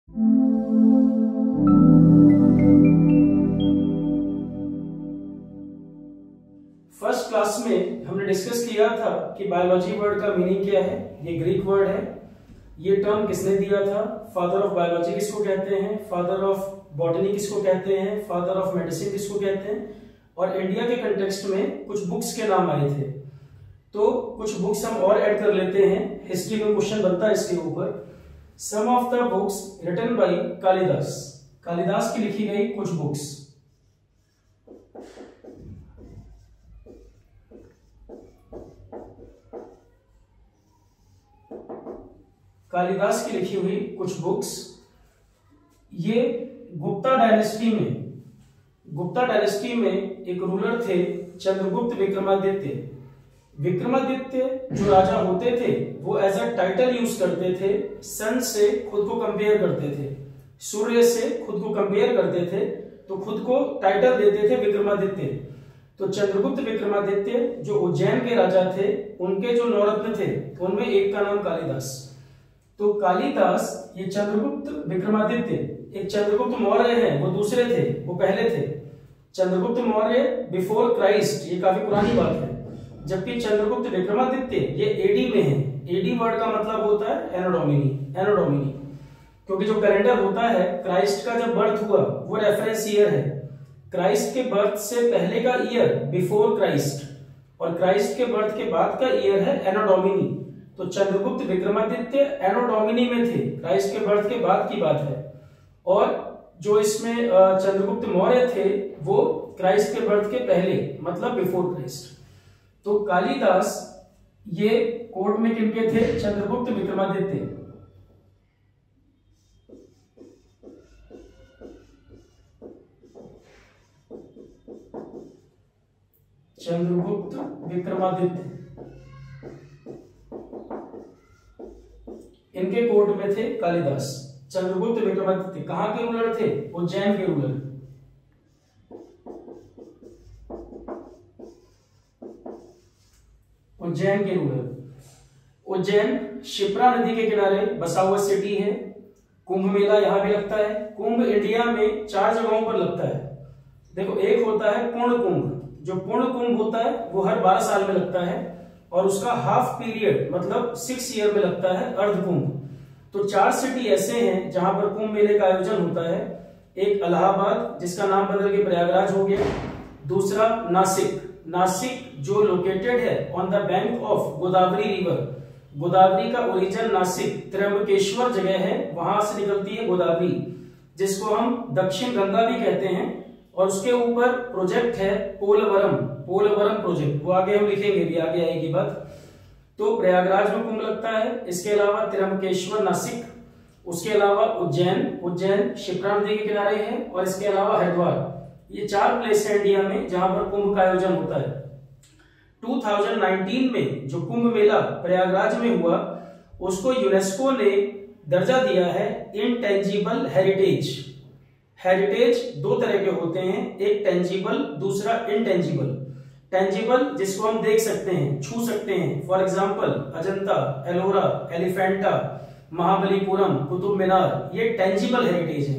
First class में हमने discuss किया था कि बायोलॉजी वर्ड का मीनिंग क्या है। ये ग्रीक वर्ड है। ये टर्म किसने दिया था? फादर ऑफ बायोलॉजी किसको कहते हैं, फादर ऑफ बॉटनी किसको कहते हैं, फादर ऑफ मेडिसिन किसको कहते हैं। और इंडिया के कंटेक्स्ट में कुछ बुक्स के नाम आए थे, तो कुछ बुक्स हम और ऐड कर लेते हैं। हिस्ट्री में क्वेश्चन बनता है इसके ऊपर। Some of the books written by Kalidas, Kalidas की लिखी गई कुछ बुक्स। कालिदास की लिखी हुई कुछ बुक्स। ये गुप्ता डायनेस्टी में एक रूलर थे चंद्रगुप्त विक्रमादित्य। विक्रमादित्य जो राजा होते थे वो एज अ टाइटल यूज करते थे। सन से खुद को कंपेयर करते थे, सूर्य से खुद को कंपेयर करते थे, तो खुद को टाइटल देते थे विक्रमादित्य। तो चंद्रगुप्त विक्रमादित्य जो उज्जैन के राजा थे, उनके जो नौरत्न थे उनमें एक का नाम कालिदास। तो कालिदास, ये चंद्रगुप्त विक्रमादित्य, एक चंद्रगुप्त मौर्य हैं, वो दूसरे थे, वो पहले थे। चंद्रगुप्त मौर्य बिफोर क्राइस्ट, ये काफी पुरानी बात है। जबकि चंद्रगुप्त विक्रमादित्य ये एडी में है। एडी वर्ड का मतलब होता है एनो डोमिनी, क्योंकि जो कैलेंडर होता है क्राइस्ट का जब बर्थ हुआ वो रेफरेंस ईयर है। क्राइस्ट के बर्थ से पहले का ईयर बिफोर क्राइस्ट, और क्राइस्ट के बर्थ के बाद का ईयर है एनो डोमिनी। तो चंद्रगुप्त विक्रमादित्य एनो डोमिनी में थे, क्राइस्ट के बर्थ के बाद की बात है। और जो इसमें चंद्रगुप्त मौर्य थे वो क्राइस्ट के बर्थ के पहले, मतलब बिफोर क्राइस्ट। तो कालिदास ये कोर्ट में किनके थे? चंद्रगुप्त विक्रमादित्य। चंद्रगुप्त विक्रमादित्य इनके कोर्ट में थे कालिदास। चंद्रगुप्त विक्रमादित्य कहां के रूलर थे? उज्जैन के रूलर। उज्जैन के रूलर। उज्जैन शिप्रा नदी के किनारे बसा हुआ सिटी है। कुंभ मेला यहां भी लगता है। कुंभ इंडिया में 4 जगहों पर लगता है। देखो, एक होता है पूर्ण कुंभ। जो पूर्ण कुंभ होता है वो हर 12 साल में लगता है, और उसका हाफ पीरियड मतलब 6 ईयर में लगता है अर्ध कुंभ। तो 4 सिटी ऐसे हैं जहां पर कुंभ मेले का आयोजन होता है। एक इलाहाबाद, जिसका नाम बदल के प्रयागराज हो गया। दूसरा नासिक जो लोकेटेड है on the bank of Godavari river. Godavari का ओरिजिन नासिक त्र्यंबकेश्वर जगह है, वहां से निकलती है गोदावरी, जिसको हम दक्षिण गंगा भी कहते हैं। और उसके ऊपर प्रोजेक्ट है पोलवरम प्रोजेक्ट, वो आगे हम लिखेंगे भी, आगे आएगी बात। तो प्रयागराज में कुंभ लगता है। इसके अलावा त्र्यंबकेश्वर नासिक, उसके अलावा उज्जैन शिप्रा नदी के किनारे है, और इसके अलावा हरिद्वार। ये 4 प्लेस है इंडिया में जहां पर कुंभ का आयोजन होता है। 2019 में जो कुंभ मेला प्रयागराज में हुआ, उसको यूनेस्को ने दर्जा दिया है इनटेंजिबल हेरिटेज। हेरिटेज 2 तरह के होते हैं, एक टेंजिबल, दूसरा इनटेंजिबल। टेंजिबल जिसको हम देख सकते हैं, छू सकते हैं, फॉर एग्जांपल अजंता, एलोरा, एलिफेंटा, महाबलीपुरम, कुतुब मीनार, ये टेंजिबल हेरिटेज है।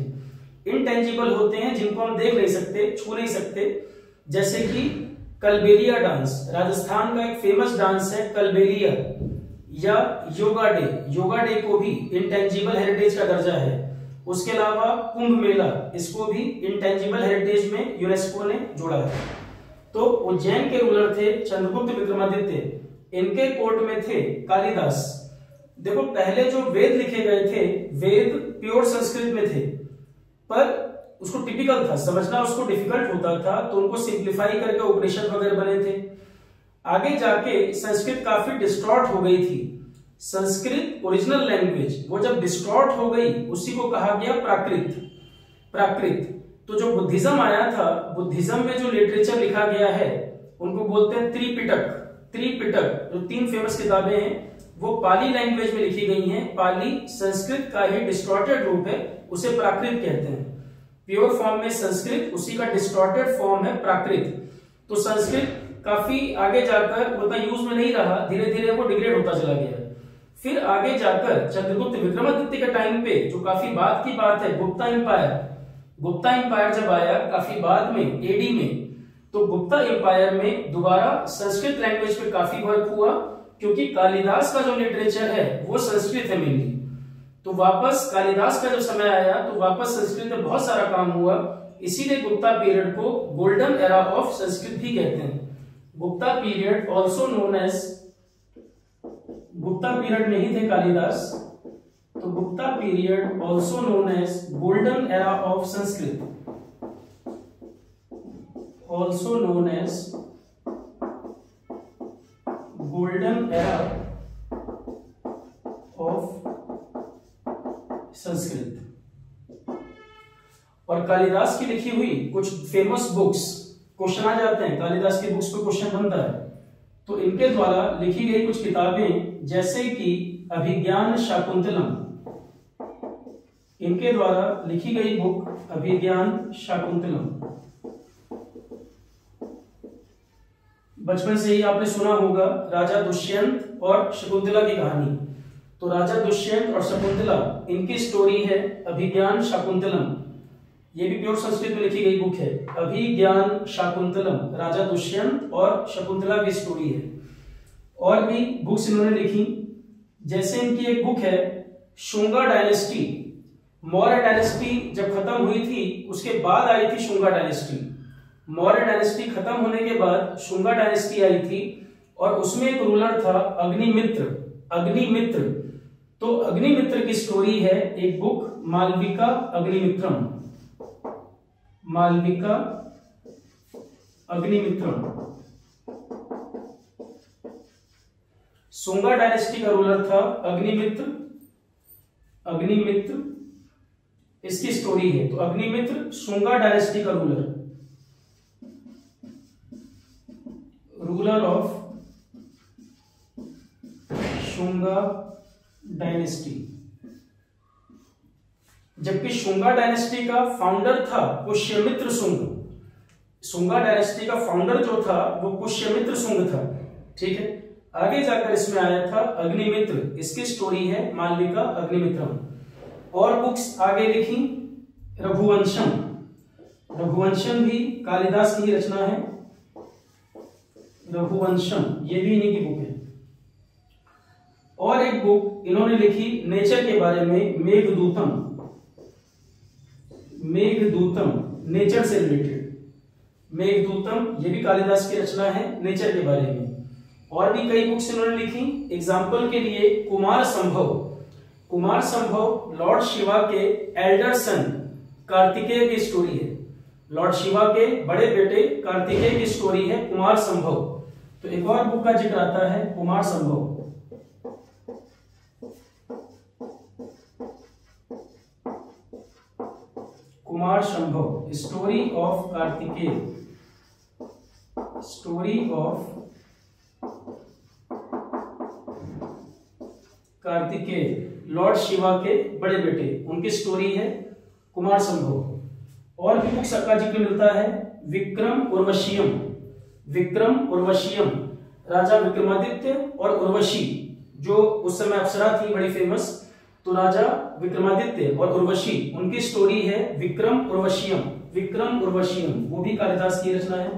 इनटेंजिबल होते हैं जिनको हम देख नहीं सकते, छू नहीं सकते, जैसे कि कलबेलिया डांस, राजस्थान का एक फेमस डांस है कलबेलिया, या योगा डे को भी इनटेंजिबल हेरिटेज का दर्जा है। उसके अलावा कुंभ मेला, इसको भी इनटेंजिबल हेरिटेज में यूनेस्को ने जोड़ा है। तो उज्जैन के रूलर थे चंद्रगुप्त विक्रमादित्य, इनके कोर्ट में थे कालिदास। देखो, पहले जो वेद लिखे गए थे, वेद प्योर संस्कृत में थे, पर उसको टिपिकल था समझना, उसको डिफिकल्ट होता था, तो उनको सिंप्लीफाई करके उपनिषद वगैरह बने थे। आगे जाके संस्कृत काफी डिस्टॉर्ट हो गई थी। संस्कृत ओरिजिनल लैंग्वेज वो जब डिस्टॉर्ट हो गई, उसी को कहा गया प्राकृत। तो जो बुद्धिज्म आया था, बुद्धिज्म में जो लिटरेचर लिखा गया है उनको बोलते हैं त्रिपिटक। जो 3 फेमस किताबें हैं वो पाली लैंग्वेज में लिखी गई हैं। पाली संस्कृत का ही डिस्टॉर्टेड रूप है, उसे प्राकृत कहते हैं। प्योर फॉर्म में संस्कृत, उसी का डिस्टॉर्टेड फॉर्म है प्राकृत। तो संस्कृत काफी आगे जाकर उतना यूज में नहीं रहा, धीरे धीरे वो डिग्रेड होता चला गया। फिर आगे जाकर चंद्रगुप्त विक्रमादित्य के टाइम पे, जो काफी बाद की बात है, गुप्ता एम्पायर जब आया काफी बाद में, एडी में, तो गुप्ता एम्पायर में दोबारा संस्कृत लैंग्वेज पे काफी वर्क हुआ, क्योंकि कालिदास का जो लिटरेचर है वो संस्कृत है मेनली। तो वापस कालिदास का जो समय आया तो वापस संस्कृत में बहुत सारा काम हुआ, इसीलिए गुप्ता पीरियड को गोल्डन एरा ऑफ संस्कृत भी कहते हैं। Gupta period also known as, Gupta period में ही थे कालिदास, तो Gupta period also known as golden era of Sanskrit, also known as golden era of Sanskrit. और कालिदास की लिखी हुई कुछ फेमस बुक्स, क्वेश्चन आ जाते हैं कालिदास की बुक्स पे, क्वेश्चन बनता है, तो इनके द्वारा लिखी गई कुछ किताबें जैसे कि अभिज्ञान शाकुंतलम, इनके द्वारा लिखी गई बुक अभिज्ञान शाकुंतलम। बचपन से ही आपने सुना होगा राजा दुष्यंत और शकुंतला की कहानी, तो राजा दुष्यंत और शकुंतला इनकी स्टोरी है अभिज्ञान शाकुंतलम। ये भी प्योर संस्कृत में लिखी गई बुक है, अभिज्ञान शाकुंतलम, राजा दुष्यंत और शकुंतला की स्टोरी है। और भी बुक्स इन्होंने लिखी, जैसे इनकी एक बुक है शुंगा डायनेस्टी, मौर्य डायनेस्टी जब खत्म हुई थी उसके बाद आई थी शुंगा डायनेस्टी। मौर्य डायनेस्टी खत्म होने के बाद शुंगा डायनेस्टी आई थी, और उसमें एक रूलर था अग्निमित्र। तो अग्निमित्र की स्टोरी है एक बुक मालविका अग्निमित्रम, मालविका अग्निमित्रम। शुंगा डायनेस्टी का रूलर था अग्निमित्र, इसकी स्टोरी है। तो अग्निमित्र शुंगा डायनेस्टी का रूलर ऑफ शुंगा डायनेस्टी, जबकि शुंगा डायनेस्टी का फाउंडर था पुष्यमित्र शुंग। शुंगा डायनेस्टी का फाउंडर जो था वो पुष्यमित्र शुंग था, ठीक है। आगे जाकर इसमें आया था अग्निमित्र, इसकी स्टोरी है मालविका अग्निमित्रम। और बुक्स आगे लिखी रघुवंशम भी कालिदास की ही रचना है, रघुवंशम ये भी इन्हीं की बुक है। और एक बुक इन्होंने लिखी नेचर के बारे में, मेघदूतम, नेचर से रिलेटेड मेघदूतम, ये भी कालिदास की रचना है नेचर के बारे में। और भी कई बुक्स इन्होंने लिखी, एग्जाम्पल के लिए कुमार संभव लॉर्ड शिवा के एल्डर सन कार्तिकेय की स्टोरी है, लॉर्ड शिवा के बड़े बेटे कार्तिकेय की स्टोरी है कुमार संभव। तो एक और बुक का जिक्र आता है कुमार संभव, story of Kartikeya, Lord Shiva के बड़े बेटे, उनकी स्टोरी है कुमार संभव। और भी बुक्स का जिक्र मिलता है विक्रम उर्वशीयम, राजा विक्रमादित्य और उर्वशी, जो उस समय अप्सरा थी बड़ी फेमस, तो राजा विक्रमादित्य और उर्वशी उनकी स्टोरी है विक्रम उर्वशीयम, वो भी कालिदास की रचना है।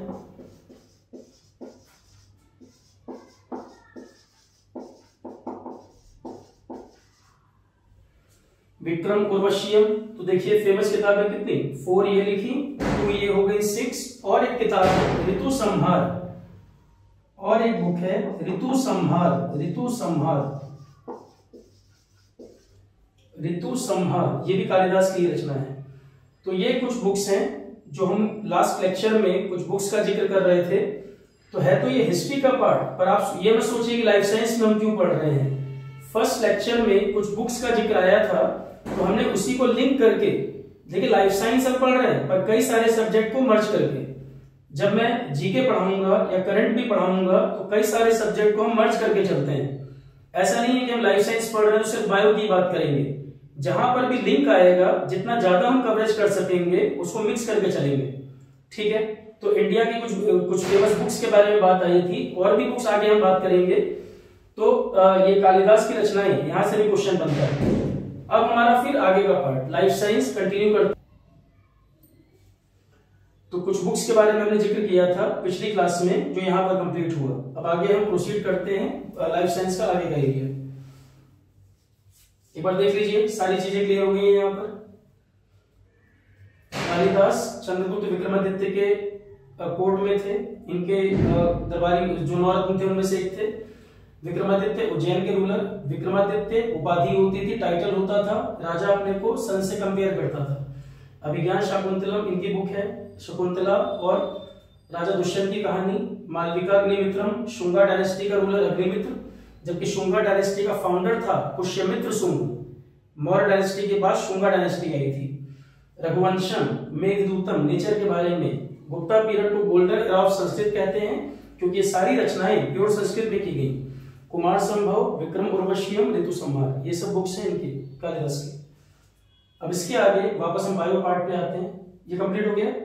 विक्रम उर्वशीयम, तो देखिए फेमस किताबें कितनी, 4 ये लिखी, 2 ये हो गई 6। और एक किताब है ऋतु संहार, और एक बुक है ऋतु संहार, ये भी कालिदास की रचना है। तो ये कुछ बुक्स हैं जो हम लास्ट लेक्चर में कुछ बुक्स का जिक्र कर रहे थे। तो है तो ये हिस्ट्री का पार्ट, पर आप ये मत सोचिए कि लाइफ साइंस में हम क्यों पढ़ रहे हैं। फर्स्ट लेक्चर में कुछ बुक्स का जिक्र आया था, तो हमने उसी को लिंक करके, देखिए लाइफ साइंस हम पढ़ रहे हैं पर कई सारे सब्जेक्ट को मर्ज करके। जब मैं जीके पढ़ाऊंगा या करंट भी पढ़ाऊंगा तो कई सारे सब्जेक्ट को हम मर्ज करके चलते हैं। ऐसा नहीं है कि हम लाइफ साइंस पढ़ रहे हैं तो सिर्फ बायो की बात करेंगे, जहां पर भी लिंक आएगा जितना ज्यादा हम कवरेज कर सकेंगे उसको मिक्स करके चलेंगे, ठीक है। तो इंडिया की कुछ फेमस बुक्स के बारे में बात आई थी, और भी बुक्स आगे हम बात करेंगे। तो ये कालिदास की रचनाएं, यहां से भी क्वेश्चन बनता है। अब हमारा फिर आगे का पार्ट लाइफ साइंस कंटिन्यू करते। तो कुछ बुक्स के बारे में हमने जिक्र किया था पिछली क्लास में जो यहाँ पर कंप्लीट हुआ। अब आगे हम प्रोसीड करते हैं लाइफ साइंस का आगे का एरिया। एक बार देख लीजिए, सारी चीजें क्लियर हो गई हैं। यहाँ पर कालिदास चंद्रगुप्त विक्रमादित्य के कोर्ट में थे। इनके दरबारी जो 9 रत्न थे उनमें से एक थे विक्रमादित्य, उज्जैन के रूलर। विक्रमादित्य उपाधि होती थी, टाइटल होता था, राजा अपने को सन से कंपेयर करता था। अभिज्ञान शाकुंतलम इनकी बुक है, शकुंतला और राजा दुष्यंत की कहानी। मालविका अग्निमित्रम, शुंगा डायनेस्टी का रूलर अग्निमित्र, जबकि शुंगा डायनेस्टी का फाउंडर था पुष्यमित्र शुंग। मौर्य डायनेस्टी के बाद शुंगा डायनेस्टी आई थी। रघुवंशम, मेघदूतम, नेचर के बारे में। गुप्ता पीरियड को गोल्डन एरा ऑफ संस्कृत कहते हैं क्योंकि ये सारी रचनाएं प्योर संस्कृत में की गई। कुमार संभव, विक्रम उर्वशीयम, ऋतु संहार, ये सब बुक्स हैं इनकी कालिदास की। अब इसके आगे वापस हम बायो पार्ट पे आते हैं। ये कंप्लीट हो गया।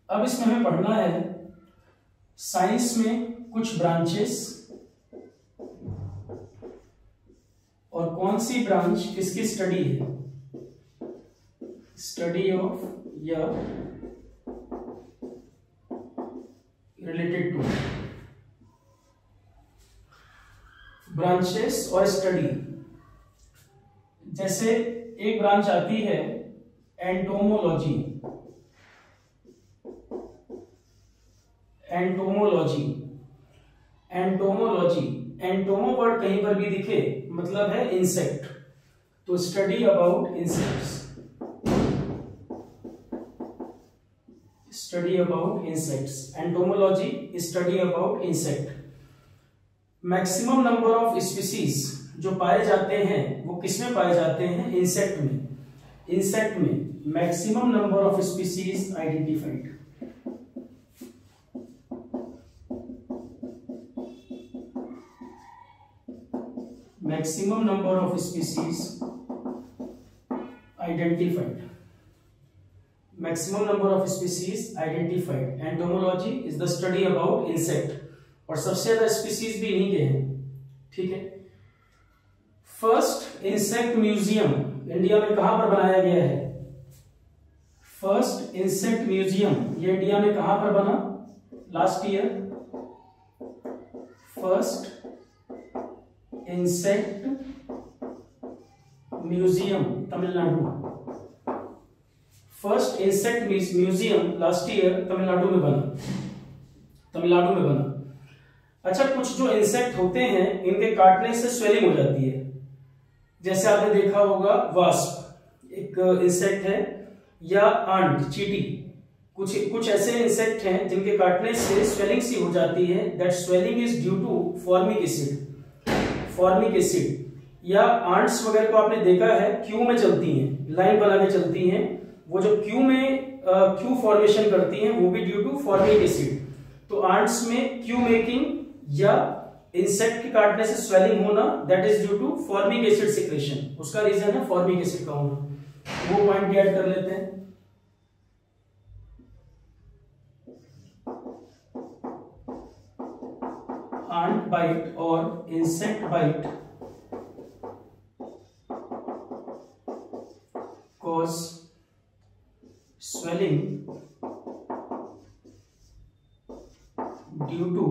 अब इसमें हमें पढ़ना है साइंस में कुछ ब्रांचेस और कौन सी ब्रांच किसकी स्टडी है। स्टडी ऑफ या रिलेटेड टू। ब्रांचेस और स्टडी, जैसे एक ब्रांच आती है एंटोमोलॉजी। एंटोमोलॉजी, एंटोमोलॉजी, एंटोमो वर्ड कहीं पर भी दिखे मतलब है इंसेक्ट, तो study about insects. Study about insects, entomology study about insect. Maximum number of species जो पाए जाते हैं वो किसमें पाए जाते हैं, इंसेक्ट में। इंसेक्ट में maximum number of species identified. Maximum number of species identified. Maximum number of species identified. Entomology is the study about insect. और सबसे ज्यादा स्पीसीज भी इन्हीं के हैं, ठीक है। फर्स्ट इंसेक्ट म्यूजियम इंडिया में कहां पर बनाया गया है। फर्स्ट इंसेक्ट म्यूजियम ये इंडिया में कहां पर बना, last year. First insect museum Tamil Nadu. First insect museum last year Tamil Nadu में बना, तमिलनाडु में बना। अच्छा, कुछ जो इंसेक्ट होते हैं इनके काटने से स्वेलिंग हो जाती है। जैसे आपने देखा होगा वास्प एक इंसेक्ट है, या आंट, चींटी। कुछ ऐसे इंसेक्ट हैं जिनके काटने से स्वेलिंग सी हो जाती है। That swelling is due to formic acid. Formic acid या आंट्स वगैरह को आपने देखा है क्यू में चलती हैं, लाइन बना के चलती हैं। वो जो क्यू में क्यू फॉर्मेशन करती हैं वो भी ड्यू टू फॉर्मिक एसिड। तो आंट्स में क्यू मेकिंग या इंसेक्ट के काटने से स्वेलिंग होना, that is due to formic acid secretion. उसका रीजन है फॉर्मिक एसिड का होना। वो पॉइंट ऐड कर लेते हैं। आंट बाइट और insect bite cause swelling due to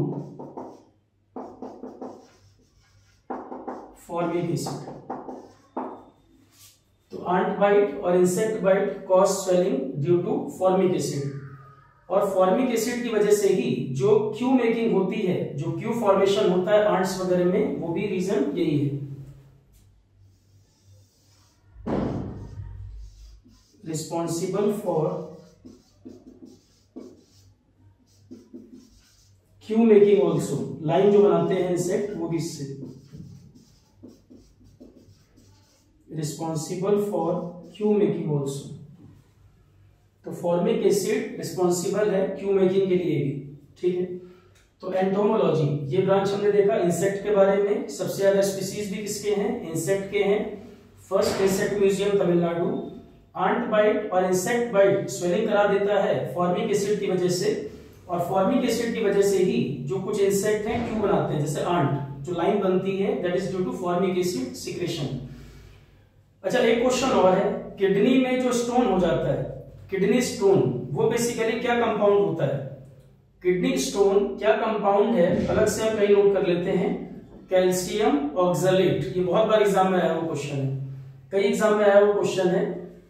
formic acid। तो आंट बाइट और insect bite cause swelling due to formic acid. और फॉर्मिक एसिड की वजह से ही जो क्यू मेकिंग होती है, जो क्यू फॉर्मेशन होता है आंट्स वगैरह में, वो भी रीजन यही है। Responsible for Q making also, line जो बनाते हैं इंसेक्ट वो भी इससे। Responsible for Q making also, तो फॉर्मिक एसिड रिस्पॉन्सिबल है क्यू मेकिंग के लिए भी, ठीक है। तो एंटोमोलॉजी, ये ब्रांच हमने देखा इंसेक्ट के बारे में। सबसे ज्यादा स्पीसीज भी किसके हैं? इंसेक्ट के हैं। First insect museum Tamil Nadu. Ant bite और इंसेक्ट बाइट स्वेलिंग करा देता है फॉर्मिक एसिड की वजह से, और फॉर्मिक एसिड की वजह से ही जो कुछ इंसेक्ट हैं क्यू बनाते हैं, जैसे आंट, जो लाइन बनती है that is due to formic acid secretion. अच्छा, एक क्वेश्चन और है, किडनी में जो स्टोन हो जाता है, किडनी स्टोन, वो बेसिकली क्या कंपाउंड होता है? किडनी स्टोन क्या कंपाउंड है, अलग से हम कहीं नोट कर लेते हैं, कैल्शियम ऑक्सलेट। ये बहुत बार एग्जाम में आया हुआ क्वेश्चन है, कई एग्जाम में आया हुआ क्वेश्चन है।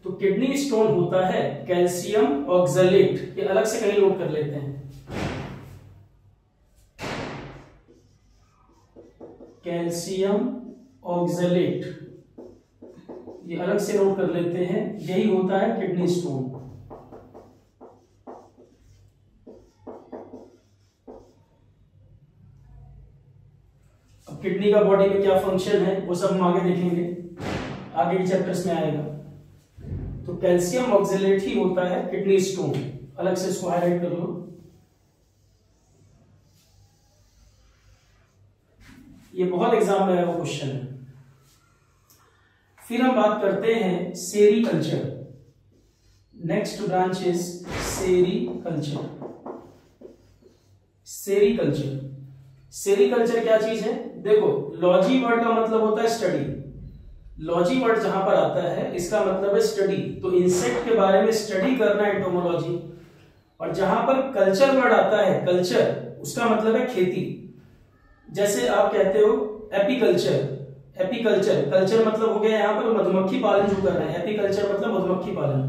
तो किडनी स्टोन होता है कैल्शियम ऑक्सलेट, ये अलग से कहीं नोट कर लेते हैं। कैल्शियम ऑक्सलेट, ये अलग से नोट कर लेते हैं, यही होता है किडनी स्टोन। अब किडनी का बॉडी में क्या फंक्शन है वो सब हम आगे देखेंगे, आगे के चैप्टर्स में आएगा। तो कैल्शियम ऑक्सलेट ही होता है किडनी स्टोन, अलग से इसको हाईलाइट कर लो। ये बहुत एग्जाम में आया वो क्वेश्चन है। फिर हम बात करते हैं sericulture. Next branch is sericulture. Sericulture, sericulture क्या चीज है? देखो, लॉजी वर्ड का मतलब होता है स्टडी। लॉजी वर्ड जहां पर आता है इसका मतलब है स्टडी, तो इंसेक्ट के बारे में स्टडी करना एंटोमोलॉजी। और जहां पर कल्चर वर्ड आता है, कल्चर, उसका मतलब है खेती। जैसे आप कहते हो एपीकल्चर, एपीकल्चर, कल्चर मतलब हो गया यहाँ पर मधुमक्खी पालन जो कर रहे हैं, एपीकल्चर मतलब मधुमक्खी पालन।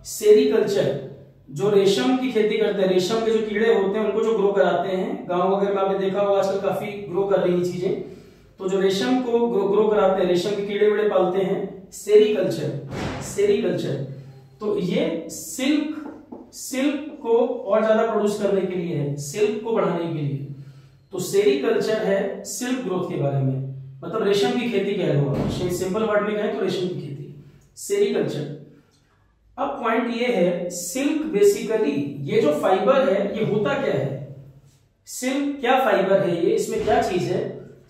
सेरीकल्चर जो रेशम की खेती करते हैं, रेशम के जो कीड़े होते हैं उनको जो ग्रो कराते हैं, गांव वगैरह में आपने देखा होगा आजकल काफी ग्रो कर रही है चीजें, तो जो रेशम को ग्रो कराते हैं, रेशम के कीड़े वीड़े पालते हैं, सेरीकल्चर, सेरीकल्चर। तो ये सिल्क को और ज्यादा प्रोड्यूस करने के लिए है, सिल्क को बढ़ाने के लिए। तो सेरीकल्चर है सिल्क ग्रोथ के बारे में, मतलब रेशम की खेती कह लो, सिंपल वर्ड में कहें तो रेशम की खेती, सेरीकल्चर। अब पॉइंट ये है, सिल्क बेसिकली ये जो फाइबर है ये होता क्या है? सिल्क क्या फाइबर है ये, इसमें क्या चीज है?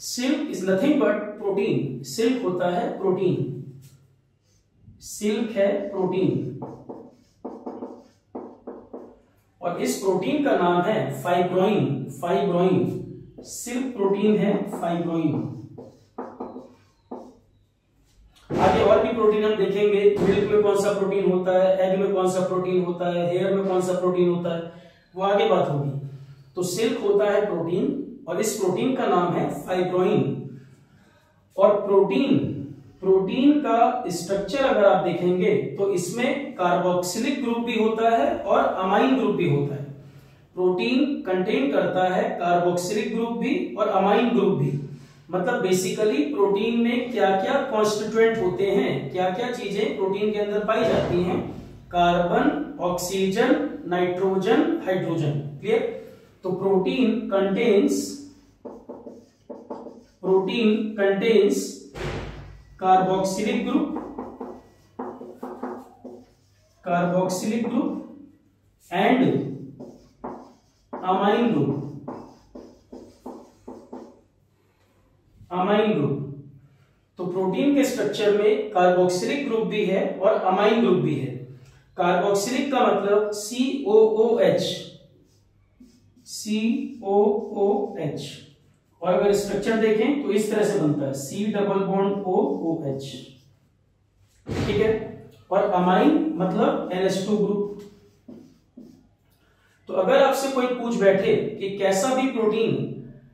Silk is nothing but protein. Silk होता है प्रोटीन, सिल्क है प्रोटीन, और इस प्रोटीन का नाम है फाइब्रोइन। फाइब्रोइन, सिल्क प्रोटीन है फाइब्रोइन। आगे और भी प्रोटीन हम देखेंगे, मिल्क में कौन सा प्रोटीन होता है, एग में कौन सा प्रोटीन होता है, हेयर में कौन सा प्रोटीन होता है, वो आगे बात होगी। तो सिल्क होता है प्रोटीन, और इस प्रोटीन का नाम है फाइब्रोइन। और प्रोटीन का स्ट्रक्चर अगर आप देखेंगे तो इसमें कार्बोक्सिलिक ग्रुप भी होता है और अमाइन ग्रुप भी होता है। प्रोटीन कंटेन करता है कार्बोक्सिलिक ग्रुप भी और अमाइन ग्रुप भी। मतलब बेसिकली प्रोटीन में क्या क्या कॉन्स्टिट्यूएंट होते हैं, क्या क्या चीजें प्रोटीन के अंदर पाई जाती हैं? Carbon, oxygen, nitrogen, hydrogen. Clear? तो protein contains carboxylic group and amine group. Amine group, तो प्रोटीन के स्ट्रक्चर में कार्बोक्सिलिक ग्रुप भी है और अमाइन ग्रुप भी है। कार्बोक्सिलिक का मतलब COOH, COOH, और अगर स्ट्रक्चर देखें तो इस तरह से बनता है C डबल बॉन्ड OOH, ठीक है। और अमाइन मतलब NH2 ग्रुप। तो अगर आपसे कोई पूछ बैठे कि कैसा भी प्रोटीन,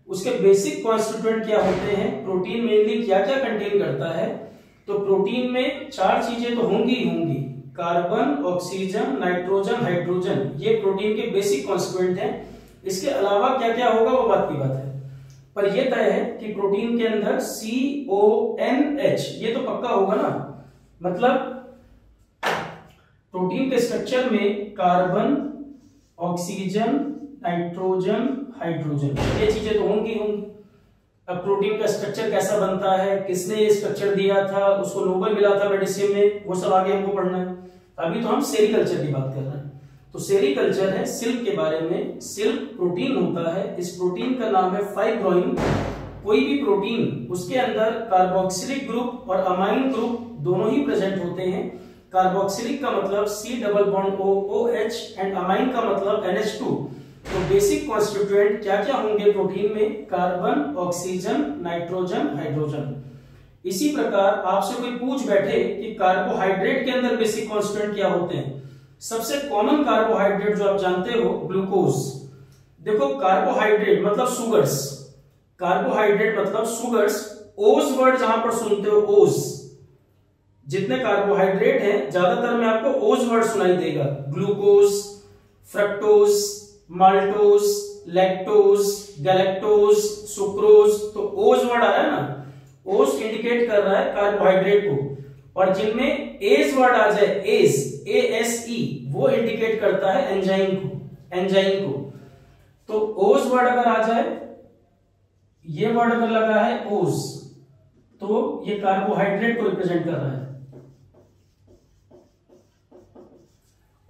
उसके बेसिक कॉन्स्टिट्यूएंट क्या होते हैं, प्रोटीन मेनली क्या क्या कंटेन करता है, तो प्रोटीन में चार चीजें तो होंगी ही होंगी। कार्बन, ऑक्सीजन, नाइट्रोजन, हाइड्रोजन, ये प्रोटीन के बेसिक कॉन्स्टिट्यूएंट हैं। इसके अलावा क्या क्या होगा वो बात की बात है, पर यह तय है कि प्रोटीन के अंदर CONH ये तो पक्का होगा ना, मतलब प्रोटीन के स्ट्रक्चर में कार्बन, ऑक्सीजन, नाइट्रोजन, हाइड्रोजन, ये चीजें तो होंगी। अब प्रोटीन का स्ट्रक्चर कैसा बनता है, किसने ये स्ट्रक्चर दिया था, उसको नोबेल मिला था मेडिसिन में, वो सब आगे हमको पढ़ना है। अभी तो हम सेरीकल्चर की बात कर रहे हैं। तो सेरीकल्चर है सिल्क के बारे में। सिल्क प्रोटीन होता है, इस प्रोटीन का नाम है फाइब्रोइन। कोई भी प्रोटीन उसके अंदर कार्बोक्सिलिक ग्रुप और अमाइन ग्रुप दोनों ही प्रेजेंट होते हैं। कार्बोक्सिलिक का मतलब C+OH एंड अमाइन का मतलब NH2। तो बेसिक कॉन्स्टिट्यूएंट क्या क्या होंगे प्रोटीन में, कार्बन, ऑक्सीजन, नाइट्रोजन, हाइड्रोजन। इसी प्रकार आपसे कोई पूछ बैठे कि कार्बोहाइड्रेट के अंदर बेसिक कॉन्स्टिट्यूएंट क्या होते हैं, सबसे कॉमन कार्बोहाइड्रेट जो आप जानते हो ग्लूकोज। देखो कार्बोहाइड्रेट मतलब सुगर्स, कार्बोहाइड्रेट मतलब सुगर्स। ओज वर्ड जहां पर सुनते हो, ओज, जितने कार्बोहाइड्रेट हैं ज्यादातर में आपको ओज वर्ड सुनाई देगा। Glucose, fructose, maltose, lactose, galactose, sucrose, तो ओज वर्ड आया ना, ओज इंडिकेट कर रहा है कार्बोहाइड्रेट को। और जिनमें एज वर्ड आ जाए, एज, ASE, वो इंडिकेट करता है एंजाइम को, एंजाइम को। तो ओज वर्ड अगर आ जाए, ये वर्ड अगर लगा है ओज, तो ये कार्बोहाइड्रेट को रिप्रेजेंट कर रहा है।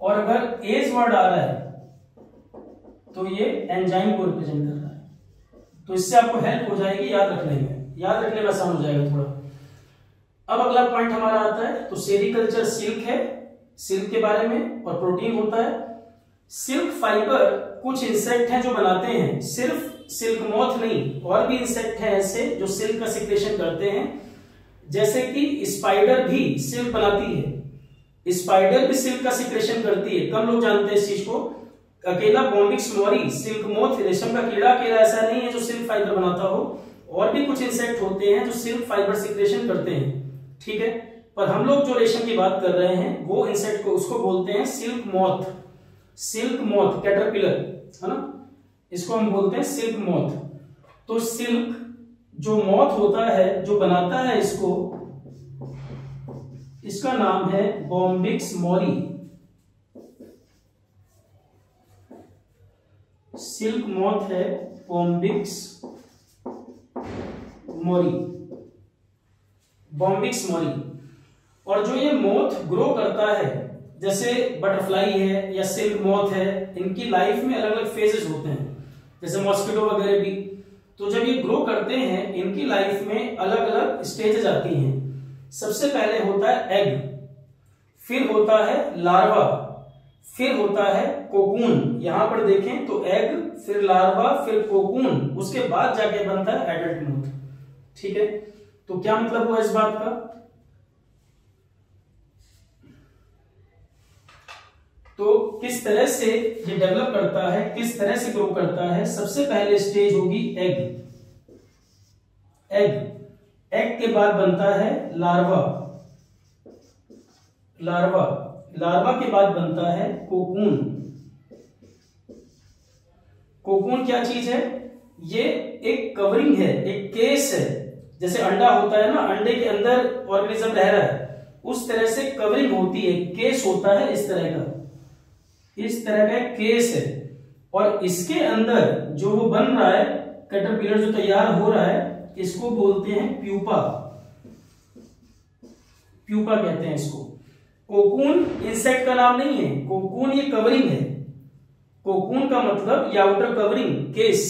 और अगर एज वर्ड आ रहा है तो ये एंजाइम को रिप्रेजेंट कर रहा है। तो इससे आपको हेल्प हो जाएगी याद रखने में, याद रखने में आसान हो जाएगा थोड़ा। अब अगला पॉइंट हमारा आता है, तो सेरीकल्चर सिल्क है, सिल्क के बारे में, और प्रोटीन होता है। सिल्क फाइबर कुछ इंसेक्ट हैं जो बनाते हैं, सिर्फ सिल्क मॉथ नहीं, और भी इंसेक्ट हैं ऐसे जो सिल्क का सिक्रेशन करते हैं। जैसे कि स्पाइडर भी सिल्क बनाती है, स्पाइडर भी सिल्क का सिक्रेशन करती है, कम लोग जानते हैं इस चीज को। अकेला बॉम्बिक्स मोरी, सिल्क मोथ, रेशम का कीड़ा अकेला ऐसा नहीं है जो सिल्क फाइबर बनाता हो, और भी कुछ इंसेक्ट होते हैं जो सिल्क फाइबर सिक्रेशन करते हैं, ठीक है। पर हम लोग जो रेशम की बात कर रहे हैं वो इंसेक्ट को, उसको बोलते हैं silk moth, silk moth, caterpillar है ना, इसको हम बोलते हैं सिल्क मॉथ। तो सिल्क जो मॉथ होता है, जो बनाता है इसको, इसका नाम है बॉम्बिक्स मोरी। सिल्क मॉथ है बॉम्बिक्स मोरी, बॉम्बिक्स मोरी। और जो ये मोथ ग्रो करता है, जैसे बटरफ्लाई है या सिल्क मॉथ है, इनकी लाइफ में अलग अलग फेजेस होते हैं, जैसे मॉस्किटो वगैरह भी। तो जब ये ग्रो करते हैं, इनकी लाइफ में अलग अलग स्टेजेस आती हैं। सबसे पहले होता है एग, फिर होता है लार्वा, फिर होता है कोकून। यहां पर देखें तो एग, फिर लार्वा, फिर कोकून, उसके बाद जाके बनता है एडल्ट मोथ, ठीक है। तो क्या मतलब हुआ इस बात का, तो किस तरह से ये डेवलप करता है, किस तरह से ग्रो करता है। सबसे पहले स्टेज होगी एग, एग, एग के बाद बनता है लार्वा, लार्वा, लार्वा के बाद बनता है कोकून। कोकून क्या चीज है, ये एक कवरिंग है, एक केस है। जैसे अंडा होता है ना, अंडे के अंदर ऑर्गेनिज्म रह रहा है, उस तरह से कवरिंग होती है, केस होता है इस तरह का, इस तरह का केस है। और इसके अंदर जो वो बन रहा है, कैटरपिलर जो तैयार हो रहा है, इसको बोलते हैं प्यूपा, प्यूपा कहते हैं इसको। कोकून इंसेक्ट का नाम नहीं है, कोकून ये कवरिंग है। कोकून का मतलब ये आउटर कवरिंग, केस,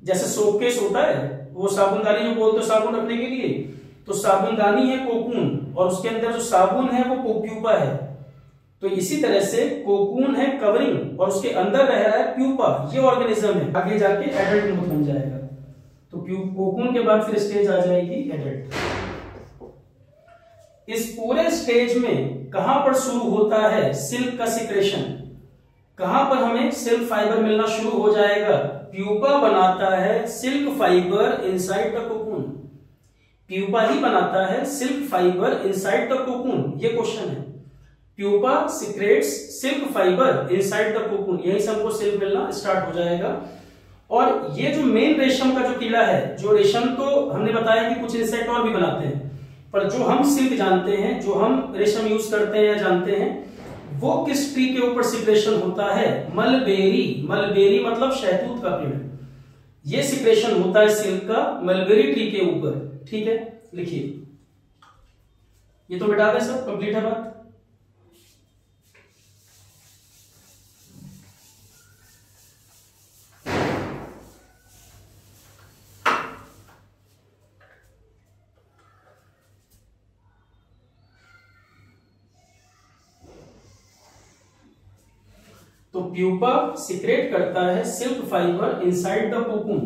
जैसे सोप केस होता है, वो साबुनदानी जो बोलते हो साबुन रखने के लिए, तो साबुनदानी है कोकून, और उसके अंदर जो साबुन है वो प्यूपा है। तो इसी तरह से कोकून है कवरिंग, और उसके अंदर रह रहा है प्यूपा, ये ऑर्गेनिज्म है। आगे जाके एडल्ट मोथ बन जाएगा। तो कोकून के बाद फिर स्टेज आ जाएगी एडल्ट। इस पूरे स्टेज में कहां पर शुरू होता है सिल्क का सिक्रेशन, कहां पर हमें सिल्क फाइबर मिलना शुरू हो जाएगा। प्यूपा बनाता है silk fibre inside the cocoon, pupa ही बनाता है silk fibre inside the cocoon, ये क्वेश्चन है। Pupa secretes silk fibre inside the cocoon, यही से हमको सिल्क मिलना स्टार्ट हो जाएगा। और ये जो मेन रेशम का जो कीड़ा है, जो रेशम तो हमने बताया कि कुछ इंसेक्ट और भी बनाते हैं, पर जो हम सिल्क जानते हैं, जो हम रेशम यूज करते हैं या जानते हैं, वो किस ट्री के ऊपर सिक्रेशन होता है? मलबेरी। मलबेरी मतलब शहतूत का पेड़, ये सिक्रेशन होता है सिल्क का मलबेरी ट्री के ऊपर। ठीक है, लिखिए, ये तो बेटा दे सब, कंप्लीट है बात। तो प्यूपा सिक्रेट करता है silk fibre inside the cocoon.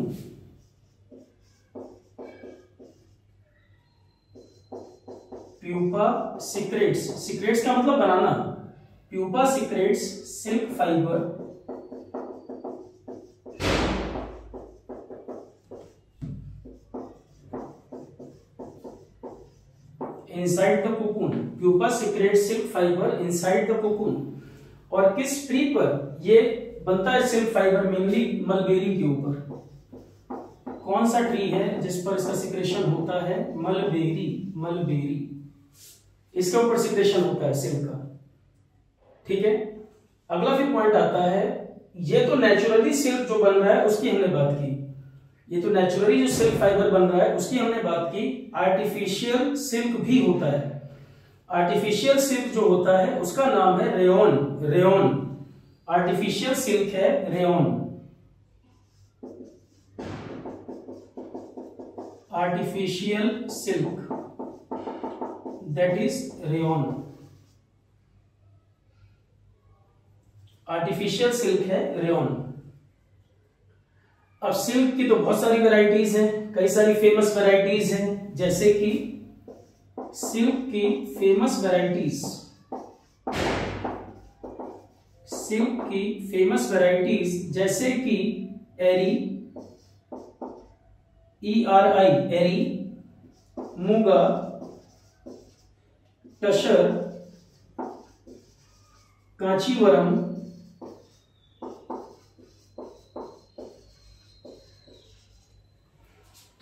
Pupa secretes, secretes का मतलब बनाना, pupa secretes silk fibre inside the cocoon. Pupa secretes silk fibre inside the cocoon. और किस ट्री पर ये बनता है सिल्क फाइबर? मेनली मलबेरी के ऊपर। कौन सा ट्री है जिस पर इसका सिक्रेशन होता है? मलबेरी। मलबेरी, इसके ऊपर सिक्रेशन होता है सिल्क का। ठीक है, अगला फिर पॉइंट आता है, ये तो नेचुरली सिल्क जो बन रहा है उसकी हमने बात की, ये तो नेचुरली जो सिल्क फाइबर बन रहा है उसकी हमने बात की। आर्टिफिशियल सिल्क भी होता है। आर्टिफिशियल सिल्क जो होता है उसका नाम है रेयॉन। रेयॉन आर्टिफिशियल सिल्क है, rayon. Artificial silk, that is rayon. Artificial silk है रेयॉन। अब सिल्क की तो बहुत सारी वैरायटीज हैं, कई सारी फेमस वैरायटीज हैं, जैसे कि सिल्क की फेमस वैरायटीज, सिल्क की फेमस वैरायटीज जैसे कि एरी, ERI एरी, मूगा, टशर, कांचीवरम,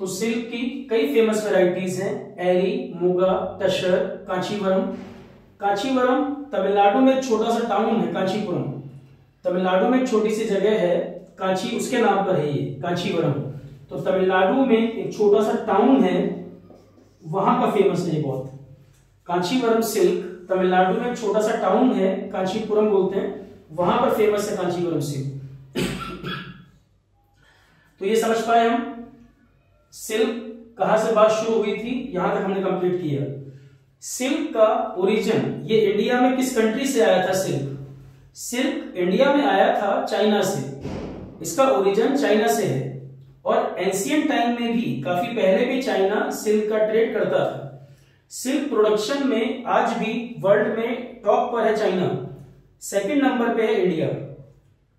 तो सिल्क की कई फेमस वैरायटीज हैं, एरी, मूगा, टशर, कांचीवरम। कांचीवरम तमिलनाडु में एक छोटा सा टाउन है, कांचीपुरम। तमिलनाडु में एक छोटी सी जगह है कांची, उसके नाम पर है ये कांचीवरम। तो तमिलनाडु में एक छोटा सा टाउन है, वहां का फेमस है ये बहुत। कांचीवरम सिल्क तमिलनाडु में एक छोटा सा टाउन है, कांचीपुरम बोलते हैं, वहां पर फेमस है कांचीवरम सिल्क। तो ये समझ पाए हम सिल्क कहां से बात शुरू हुई थी, यहां तक हमने कंप्लीट किया। सिल्क का ओरिजिन, ये इंडिया में किस कंट्री से आया था? सिल्क, सिल्क इंडिया में आया था चाइना से, इसका ओरिजिन चाइना से है। और एंशिएंट टाइम में भी, काफी पहले भी चाइना सिल्क का ट्रेड करता था। सिल्क प्रोडक्शन में आज भी वर्ल्ड में टॉप पर है चाइना, सेकंड नंबर पे है इंडिया।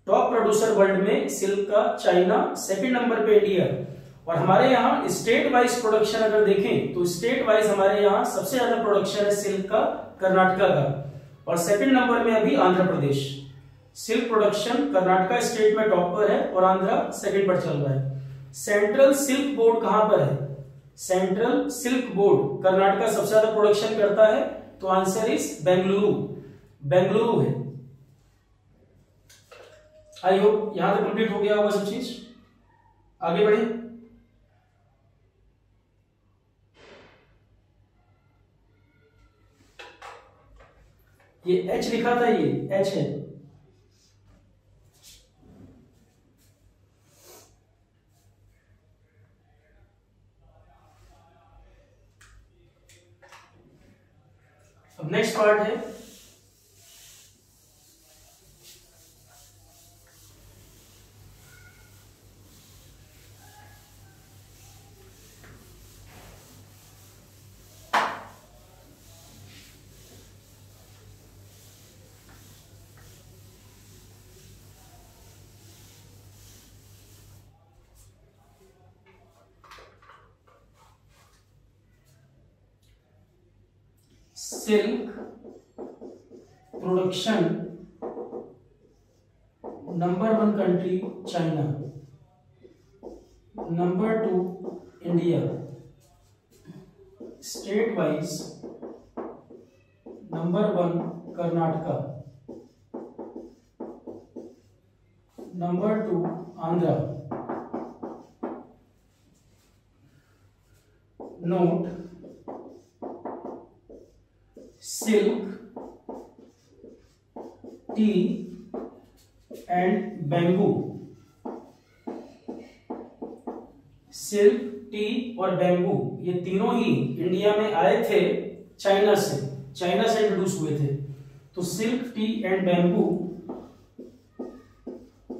टॉप प्रोड्यूसर वर्ल्ड में सिल्क का चाइना, सेकंड नंबर पे इंडिया। और हमारे यहाँ स्टेट वाइज प्रोडक्शन अगर देखें तो स्टेट वाइज हमारे यहाँ सबसे ज्यादा प्रोडक्शन है सिल्क का कर्नाटका का, और सेकंड नंबर में अभी Andhra Pradesh. Silk production Karnataka state में टॉप पर है और आंध्र सेकंड पर चल रहा है। सेंट्रल सिल्क बोर्ड कहां पर है? सेंट्रल सिल्क बोर्ड कर्नाटका सबसे ज्यादा प्रोडक्शन करता है, तो आंसर इज बेंगलुरु। बेंगलुरु है। आई होप यहां तक कंप्लीट हो गया होगा सब चीज। आगे बढ़े। ये H लिखा था, ये H है। अब नेक्स्ट पार्ट है silk production number 1 country China, number 2 India, state wise number 1 Karnataka, number 2 Andhra. Note, silk, T and bamboo. Silk, T और बैम्बू ये तीनों ही इंडिया में आए थे चाइना से इंट्रोड्यूस हुए थे। तो silk, T and bamboo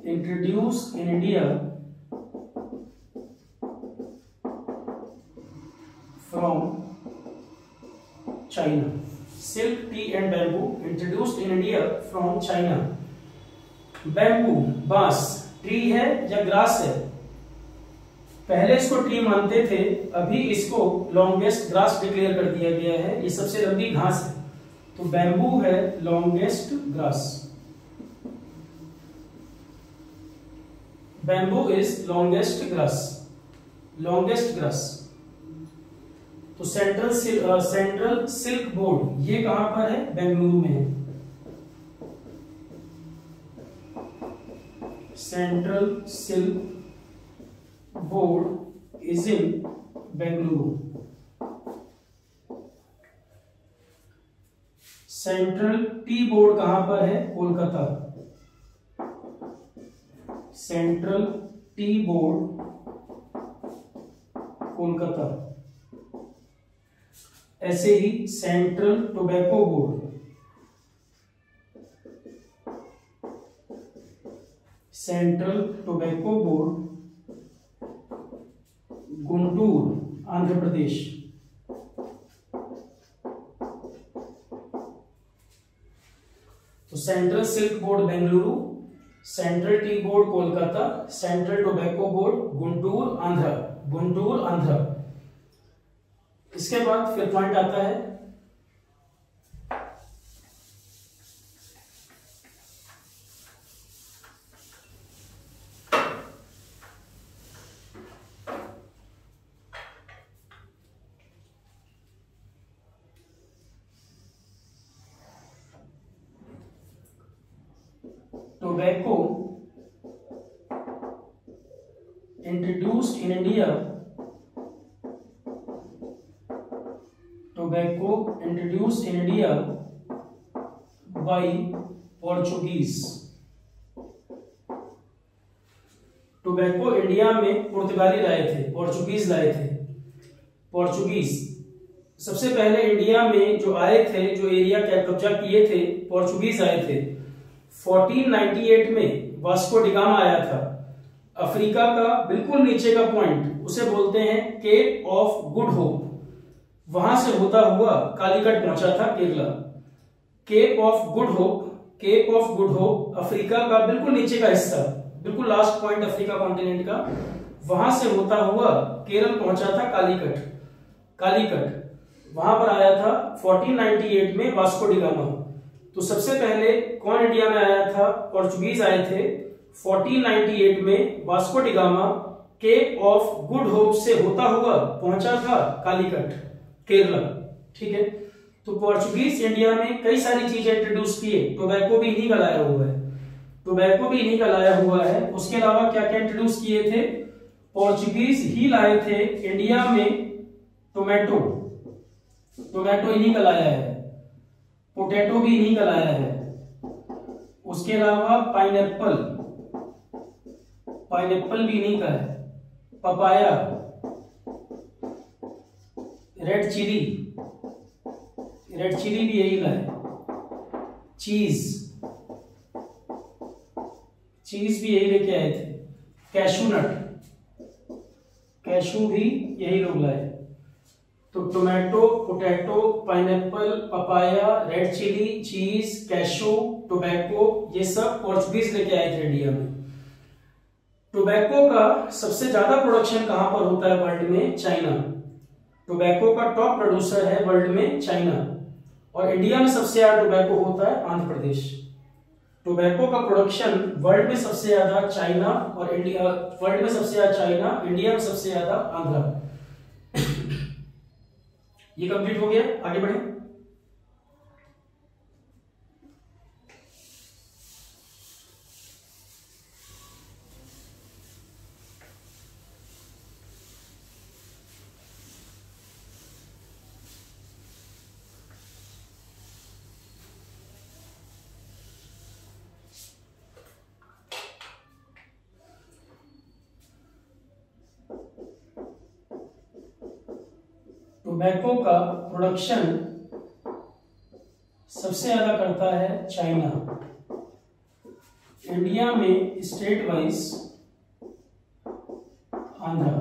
introduce in India from China. Silk, T and bamboo introduced in India from China. Bamboo बांस ट्री है या ग्रास है? पहले इसको ट्री मानते थे, अभी इसको लॉन्गेस्ट ग्रास डिक्लेयर कर दिया गया है। ये सबसे लंबी घास है, तो बैम्बू है longest grass. Bamboo is longest grass. तो सेंट्रल सिल्क बोर्ड ये कहां पर है? बेंगलुरु में है। Central silk board is in Bengaluru. Central tea board कहां पर है? Kolkata. Central tea board Kolkata. ऐसे ही central tobacco board, Guntur Andhra Pradesh. तो central silk board Bengaluru, central tea board Kolkata, central tobacco board Guntur Andhra. इसके बाद फिर पॉइंट आता है tobacco introduced in India by Portuguese। Tobacco India में पुर्तगाली लाए थे, पोर्चुगीज लाए थे। पोर्चुगीज सबसे पहले इंडिया में जो आए थे, जो एरिया का कब्जा किए थे, पोर्चुगीज आए थे। 1498 में वास्को डिगामा आया था। अफ्रीका का बिल्कुल नीचे का पॉइंट उसे बोलते हैं केप ऑफ गुड होप। वहां से होता हुआ कालीकट पहुंचा था Kerala. Cape of good hope Africa का बिल्कुल नीचे का हिस्सा, बिल्कुल लास्ट पॉइंट अफ्रीका कॉन्टिनेंट का। वहां से होता हुआ केरल पहुंचा था कालीकट वहां पर आया था 1498 में वास्को डिगामा। तो सबसे पहले कौन इंडिया में आया था? पोर्चुगीज आए थे 1498 में। Vasco da Gama cape of good hope से होता हुआ पहुंचा था कालीकट, केरला। ठीक है, तो पोर्चुगीज इंडिया में कई सारी चीजें इंट्रोड्यूस किए। टोबैको भी इन्हीं का लाया हुआ है। उसके अलावा क्या क्या इंट्रोड्यूस किए थे? पोर्चुगीज ही लाए थे इंडिया में टोमेटो इन्हीं का लाया है। पोटैटो भी इन्हीं का लाया है। उसके अलावा पाइनएप्पल भी इन्हीं का है। पपाया, रेड चिली भी यही लाए। चीज भी यही लेके आए थे। कैशू भी यही लोग लाए। तो tomato, potato, pineapple, papaya, red chilli, cheese, cashew, tobacco ये सब पोर्चुगीज लेके आए थे इंडिया में। टोबैको का सबसे ज्यादा प्रोडक्शन कहां पर होता है वर्ल्ड में? चाइना। टोबैको का टॉप प्रोड्यूसर है वर्ल्ड में चाइना। और इंडिया में सबसे ज्यादा टोबैको होता है आंध्र प्रदेश। टोबैको का प्रोडक्शन वर्ल्ड में सबसे ज्यादा चाइना और इंडिया, वर्ल्ड में सबसे ज्यादा चाइना, इंडिया में सबसे ज्यादा आंध्र। ये कंप्लीट हो गया, आगे बढ़े। टोबैको का प्रोडक्शन सबसे ज्यादा करता है चाइना। इंडिया में state wise Andhra.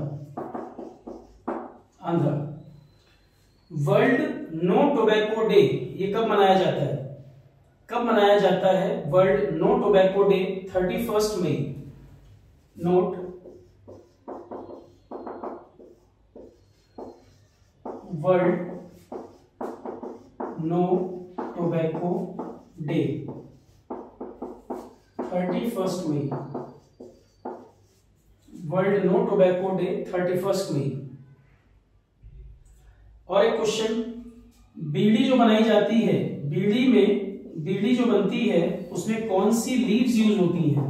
World no tobacco day ये कब मनाया जाता है? कब मनाया जाता है वर्ल्ड नो टोबैको डे? 31 मई। Note, world no tobacco day 31 मई। वर्ल्ड नो टोबैको डे 31 मई। और एक क्वेश्चन, बीड़ी जो बनाई जाती है, बीड़ी जो बनती है उसमें कौन सी लीव्स यूज होती हैं?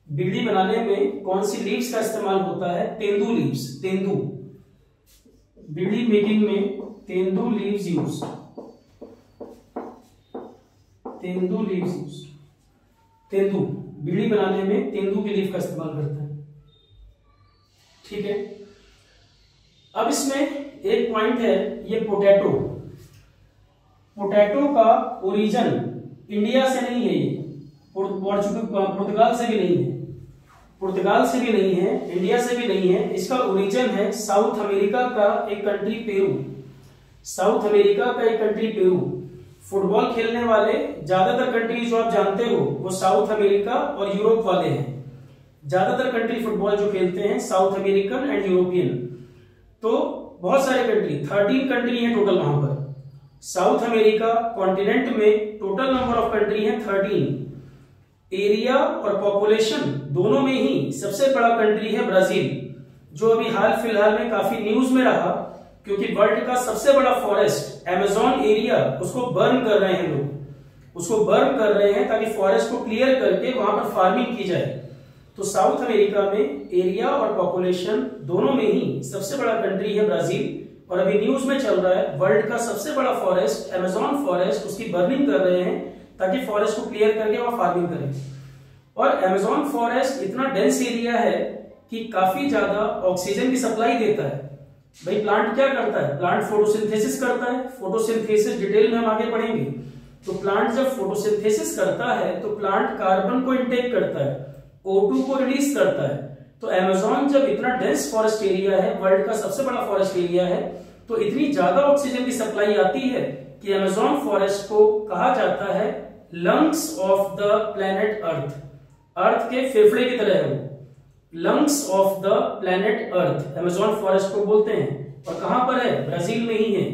बीड़ी बनाने में कौन सी लीव्स का इस्तेमाल होता है? तेंदू लीव्स। तेंदू, बीड़ी मेकिंग में tendu leaves use. Tendu leaves use. Tendu, bidi बनाने में तेंदू की लीव का इस्तेमाल करते हैं। ठीक है। अब इसमें एक पॉइंट है, ये पोटैटो। पोटैटो का ओरिजिन इंडिया से नहीं है, ये पुर्तगाल से भी नहीं है, पुर्तगाल से भी नहीं है, इंडिया से भी नहीं है। इसका ओरिजिन है साउथ अमेरिका का एक कंट्री पेरू। साउथ अमेरिका का एक कंट्री पेरू। फुटबॉल खेलने वाले ज्यादातर कंट्री जो आप जानते हो वो साउथ अमेरिका और यूरोप वाले हैं। ज्यादातर कंट्री फुटबॉल जो खेलते हैं साउथ अमेरिकन एंड यूरोपियन। तो बहुत सारे कंट्री, 13 कंट्री है टोटल वहां पर। साउथ अमेरिका कॉन्टिनेंट में टोटल नंबर ऑफ कंट्री है 13। एरिया और पॉपुलेशन दोनों में ही सबसे बड़ा कंट्री है ब्राजील, जो अभी हाल फिलहाल में काफी न्यूज में रहा, क्योंकि वर्ल्ड का सबसे बड़ा फॉरेस्ट अमेज़न एरिया उसको बर्न कर रहे हैं लोग, उसको बर्न कर रहे हैं ताकि फॉरेस्ट को क्लियर करके वहां पर फार्मिंग की जाए। तो साउथ अमेरिका में एरिया और पॉपुलेशन दोनों में ही सबसे बड़ा कंट्री है ब्राजील। और अभी न्यूज में चल रहा है वर्ल्ड का सबसे बड़ा फॉरेस्ट अमेज़न फॉरेस्ट उसकी बर्निंग कर रहे हैं ताकि फॉरेस्ट को क्लियर करके वहां फार्मिंग करें। और अमेज़न फॉरेस्ट इतना डेंस एरिया है कि काफी ज्यादा ऑक्सीजन की सप्लाई देता है। भाई प्लांट क्या करता है? प्लांट फोटोसिंथेसिस करता है। फोटोसिंथेसिस डिटेल में हम आगे पढ़ेंगे। तो प्लांट जब फोटोसिंथेसिस करता है तो प्लांट कार्बन को इनटेक करता है, O2 को रिलीज करता है। तो अमेज़न जब इतना डेंस फॉरेस्ट एरिया है, वर्ल्ड का सबसे बड़ा फॉरेस्ट एरिया है, तो इतनी ज्यादा ऑक्सीजन की सप्लाई आती है कि अमेज़न फॉरेस्ट को कहा जाता है lungs of the planet earth. अर्थ के फेफड़े की तरह है वो, lungs of the planet earth Amazon forest को बोलते हैं। और कहां पर है? ब्राजील में ही है।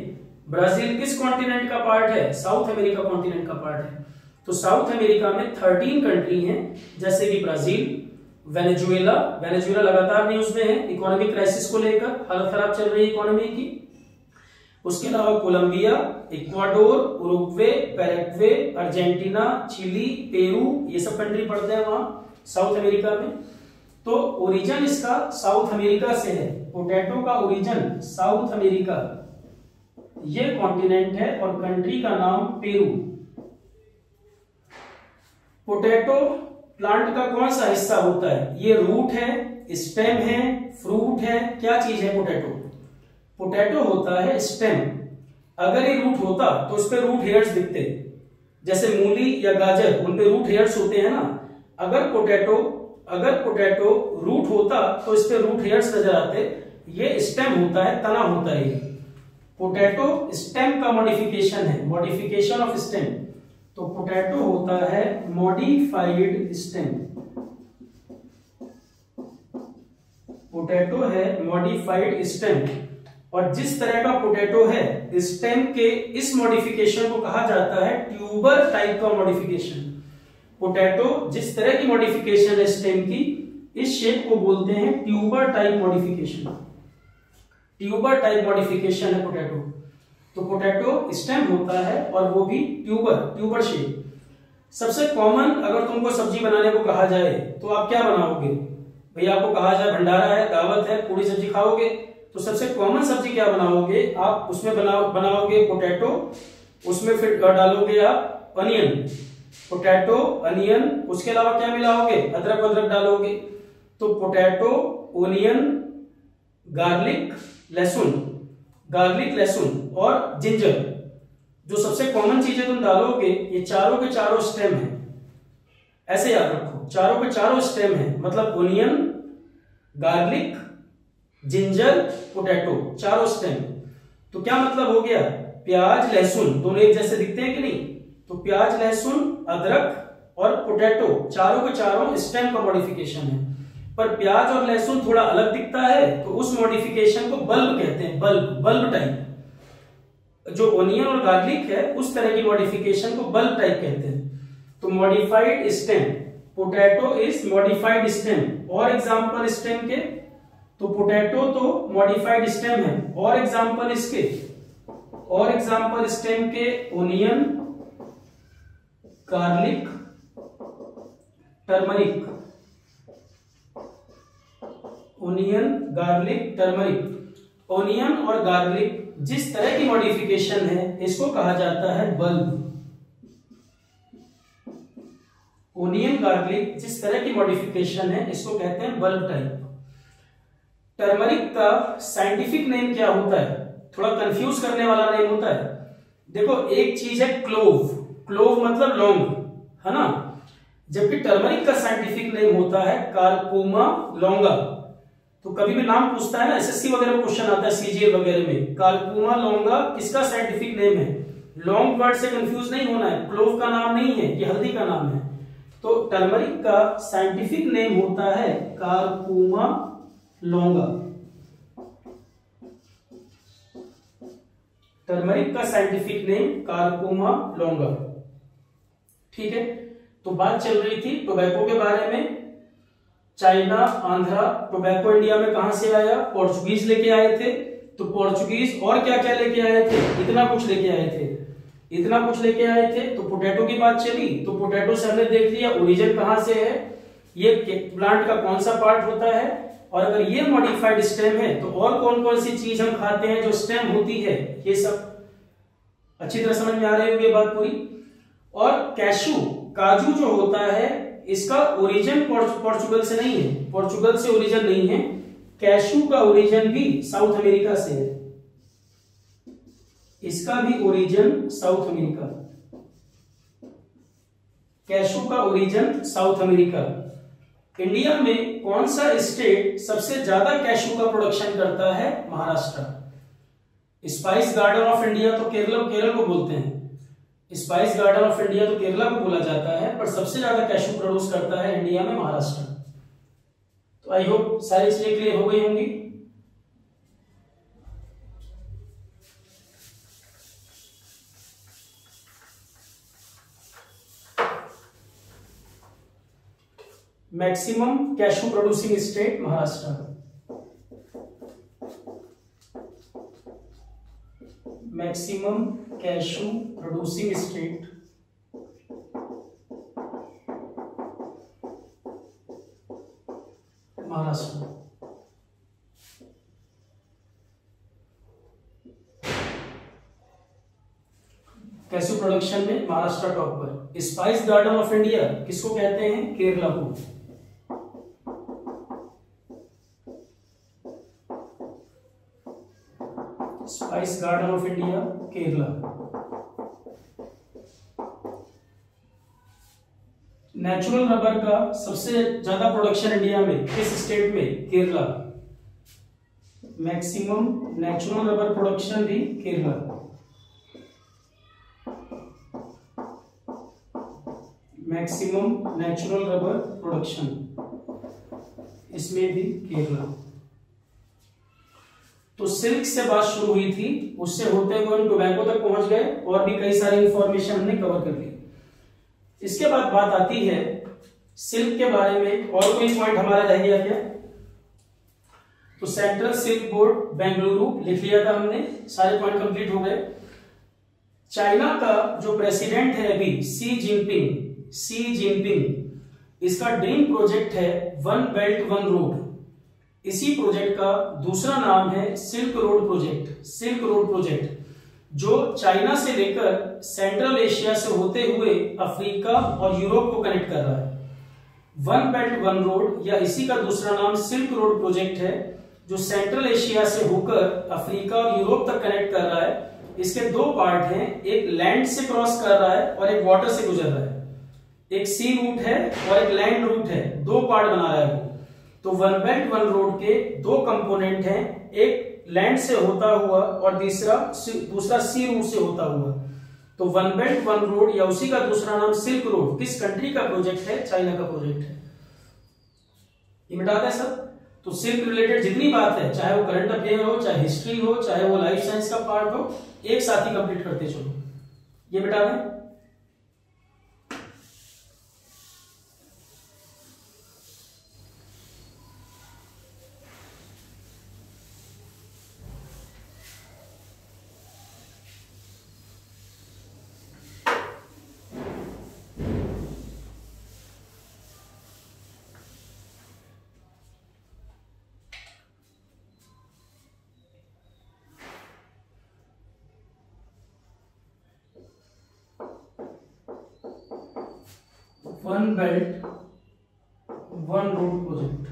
ब्राजील किस कॉन्टिनेंट का पार्ट है? साउथ अमेरिका कॉन्टिनेंट का पार्ट है। तो साउथ अमेरिका में 13 कंट्री हैं, जैसे कि ब्राजील, वेनेजुएला। वेनेजुएला लगातार न्यूज में है इकोनॉमिक क्राइसिस को लेकर, हालत खराब चल रही है इकोनॉमी की। उसके अलावा Colombia, Ecuador, Uruguay, Paraguay, Argentina, Chile, Peru, ये सब कंट्री पड़ते हैं वहां साउथ अमेरिका में। तो ओरिजिन इसका साउथ अमेरिका से है। पोटैटो का ओरिजिन साउथ अमेरिका, ये कॉन्टिनेंट है, और कंट्री का नाम पेरू। पोटैटो प्लांट का कौन सा हिस्सा होता है? ये रूट है, स्टेम है, फ्रूट है, क्या चीज है पोटैटो? पोटैटो होता है स्टेम। अगर ये रूट होता तो इस पे रूट हेयर्स दिखते, जैसे मूली या गाजर, उन पे रूट हेयर्स होते हैं ना। अगर पोटैटो रूट होता तो इस पे रूट हेयर्स नजर आते। ये स्टेम होता है, तना होता है। ये पोटैटो स्टेम का मॉडिफिकेशन है, मॉडिफिकेशन ऑफ स्टेम। तो पोटैटो होता है मॉडिफाइड स्टेम। पोटैटो है मॉडिफाइड स्टेम। और जिस तरह का पोटैटो है, स्टेम के इस मॉडिफिकेशन को कहा जाता है ट्यूबर टाइप का मॉडिफिकेशन। पोटैटो जिस तरह की मॉडिफिकेशन है स्टेम की, इस शेप को बोलते हैं tuber type modification. Tuber type modification है पोटैटो। तो पोटैटो स्टेम होता है और वो भी ट्यूबर शेप। सबसे कॉमन अगर तुमको सब्जी बनाने को कहा जाए तो आप क्या बनाओगे? भैया आपको कहा जाए भंडारा है, दावत है, पूरी सब्जी खाओगे, तो सबसे कॉमन सब्जी क्या बनाओगे आप? उसमें बनाओगे पोटैटो, उसमें फिर डालोगे आप अनियन, पोटैटो अनियन, उसके अलावा क्या मिलाओगे? अदरक डालोगे। तो पोटैटो, ओनियन, गार्लिक लहसुन और जिंजर, जो सबसे कॉमन चीजें तुम डालोगे, ये चारों के चारों स्टेम है। ऐसे याद रखो, चारों के चारों स्टेम है, मतलब ओनियन, गार्लिक, जिंजर, पोटैटो, चारों स्टेम। तो क्या मतलब हो गया? प्याज लहसुन दोनों एक जैसे दिखते हैं कि नहीं? तो प्याज लहसुन, अदरक और पोटैटो, चारों के चारों स्टेम का मॉडिफिकेशन है। पर प्याज और लहसुन थोड़ा अलग दिखता है, तो उस मॉडिफिकेशन को बल्ब कहते हैं, बल्ब टाइप। जो ओनियन और गार्लिक है, उस तरह की मॉडिफिकेशन को बल्ब टाइप कहते हैं। तो modified stem, potato is modified stem. और एग्जांपल स्टेम के, तो पोटैटो तो मॉडिफाइड स्टेम है। और एग्जांपल इसके, और एग्जांपल स्टेम के onion, garlic, turmeric, onion, garlic, turmeric. Onion और गार्लिक जिस तरह की मॉडिफिकेशन है, इसको कहा जाता है बल्ब। ओनियन गार्लिक जिस तरह की मॉडिफिकेशन है, इसको कहते हैं बल्ब टाइप। टर्मरिक का साइंटिफिक नेम क्या होता है? थोड़ा कंफ्यूज करने वाला नेम होता है। देखो, एक चीज है क्लोव मतलब लौंग, है ना, जबकि टर्मरिक का साइंटिफिक नेम होता है कारकुमा लौंगा। तो कभी भी नाम पूछता है ना, एसएससी वगैरह में क्वेश्चन आता है, सीजीएल वगैरह में, कारकुमा लौंगा किसका साइंटिफिक नेम है? लॉन्ग वर्ड से कंफ्यूज नहीं होना है, क्लोव का नाम नहीं है, ये हल्दी का नाम है। तो टर्मरिक का साइंटिफिक नेम होता है कारकुमा लौंगा। टर्मरिक का साइंटिफिक नेम कारकुमा लौंगा। ठीक है, तो बात चल रही थी टोबैको के बारे में। चाइना, आंध्रा, टोबैको इंडिया में कहां से आया? पोर्चुगीज लेके आए थे। तो पोर्चुगीज और क्या क्या लेके आए थे? इतना कुछ लेके आए थे। तो पोटैटो की बात चली, तो पोटैटो से हमने देख लिया ओरिजिन कहां से है, ये प्लांट का कौन सा पार्ट होता है, और अगर ये मॉडिफाइड स्टेम है तो और कौन कौन सी चीज हम खाते हैं जो स्टेम होती है, ये सब अच्छी तरह समझ में आ रही होगी बात पूरी। और काजू जो होता है, इसका ओरिजिन पोर्चुगल से नहीं है, पोर्चुगल से ओरिजिन नहीं है। कैशू का ओरिजिन भी साउथ अमेरिका से है, इसका भी ओरिजिन साउथ अमेरिका। कैशू का ओरिजिन साउथ अमेरिका। इंडिया में कौन सा स्टेट सबसे ज्यादा कैशू का प्रोडक्शन करता है? Maharashtra. Spice garden of India तो केरल को बोलते हैं, स्पाइस गार्डन ऑफ इंडिया तो केरला को बोला जाता है, पर सबसे ज्यादा कैशू प्रोड्यूस करता है इंडिया में महाराष्ट्र। तो आई होप सारी चीजें क्लियर हो गई होंगी। Maximum cashew producing state Maharashtra. Maximum cashew producing state Maharashtra. Cashew production में महाराष्ट्र टॉप पर। स्पाइस गार्डन ऑफ इंडिया किसको कहते हैं? केरला को। Spice garden of India Kerala. Natural rubber का सबसे ज्यादा प्रोडक्शन इंडिया में किस स्टेट में? Kerala. Maximum natural rubber production भी Kerala. Maximum natural rubber production इसमें भी केरला। तो सिल्क से बात शुरू हुई थी, उससे होते हुए हम टोबैको तक पहुंच गए और भी कई सारी इंफॉर्मेशन हमने कवर कर ली। इसके बाद बात आती है सिल्क के बारे में, और कोई पॉइंट हमारा रह गया क्या? तो सेंट्रल सिल्क बोर्ड बेंगलुरु लिख लिया था हमने, सारे पॉइंट कंप्लीट हो गए। चाइना का जो प्रेसिडेंट है अभी सी जिनपिंग, इसका ड्रीम प्रोजेक्ट है वन बेल्ट वन रोड। इसी प्रोजेक्ट का दूसरा नाम है सिल्क रोड प्रोजेक्ट, जो चाइना से लेकर सेंट्रल एशिया से होते हुए अफ्रीका और यूरोप को कनेक्ट कर रहा है। वन बेल्ट वन रोड या इसी का दूसरा नाम सिल्क रोड प्रोजेक्ट है, जो सेंट्रल एशिया से होकर अफ्रीका और यूरोप तक कनेक्ट कर रहा है। इसके दो पार्ट हैं, एक लैंड से क्रॉस कर रहा है और एक वाटर से गुजर रहा है। एक सी रूट है और एक लैंड रूट है, दो पार्ट बना रहा है वो। तो वन बेल्ट वन रोड के दो कंपोनेंट हैं, एक लैंड से होता हुआ और दूसरा सी रूट से होता हुआ। तो वन बेल्ट वन रोड या उसी का दूसरा नाम सिल्क रोड किस कंट्री का प्रोजेक्ट है? चाइना का प्रोजेक्ट है। ये मिटा दें सब। तो सिल्क रिलेटेड जितनी बात है, चाहे वो करंट अफेयर हो, चाहे हिस्ट्री हो, चाहे वो लाइफ साइंस का पार्ट हो, एक साथ ही कंप्लीट करते चलो। ये मिटा दें। One belt one road project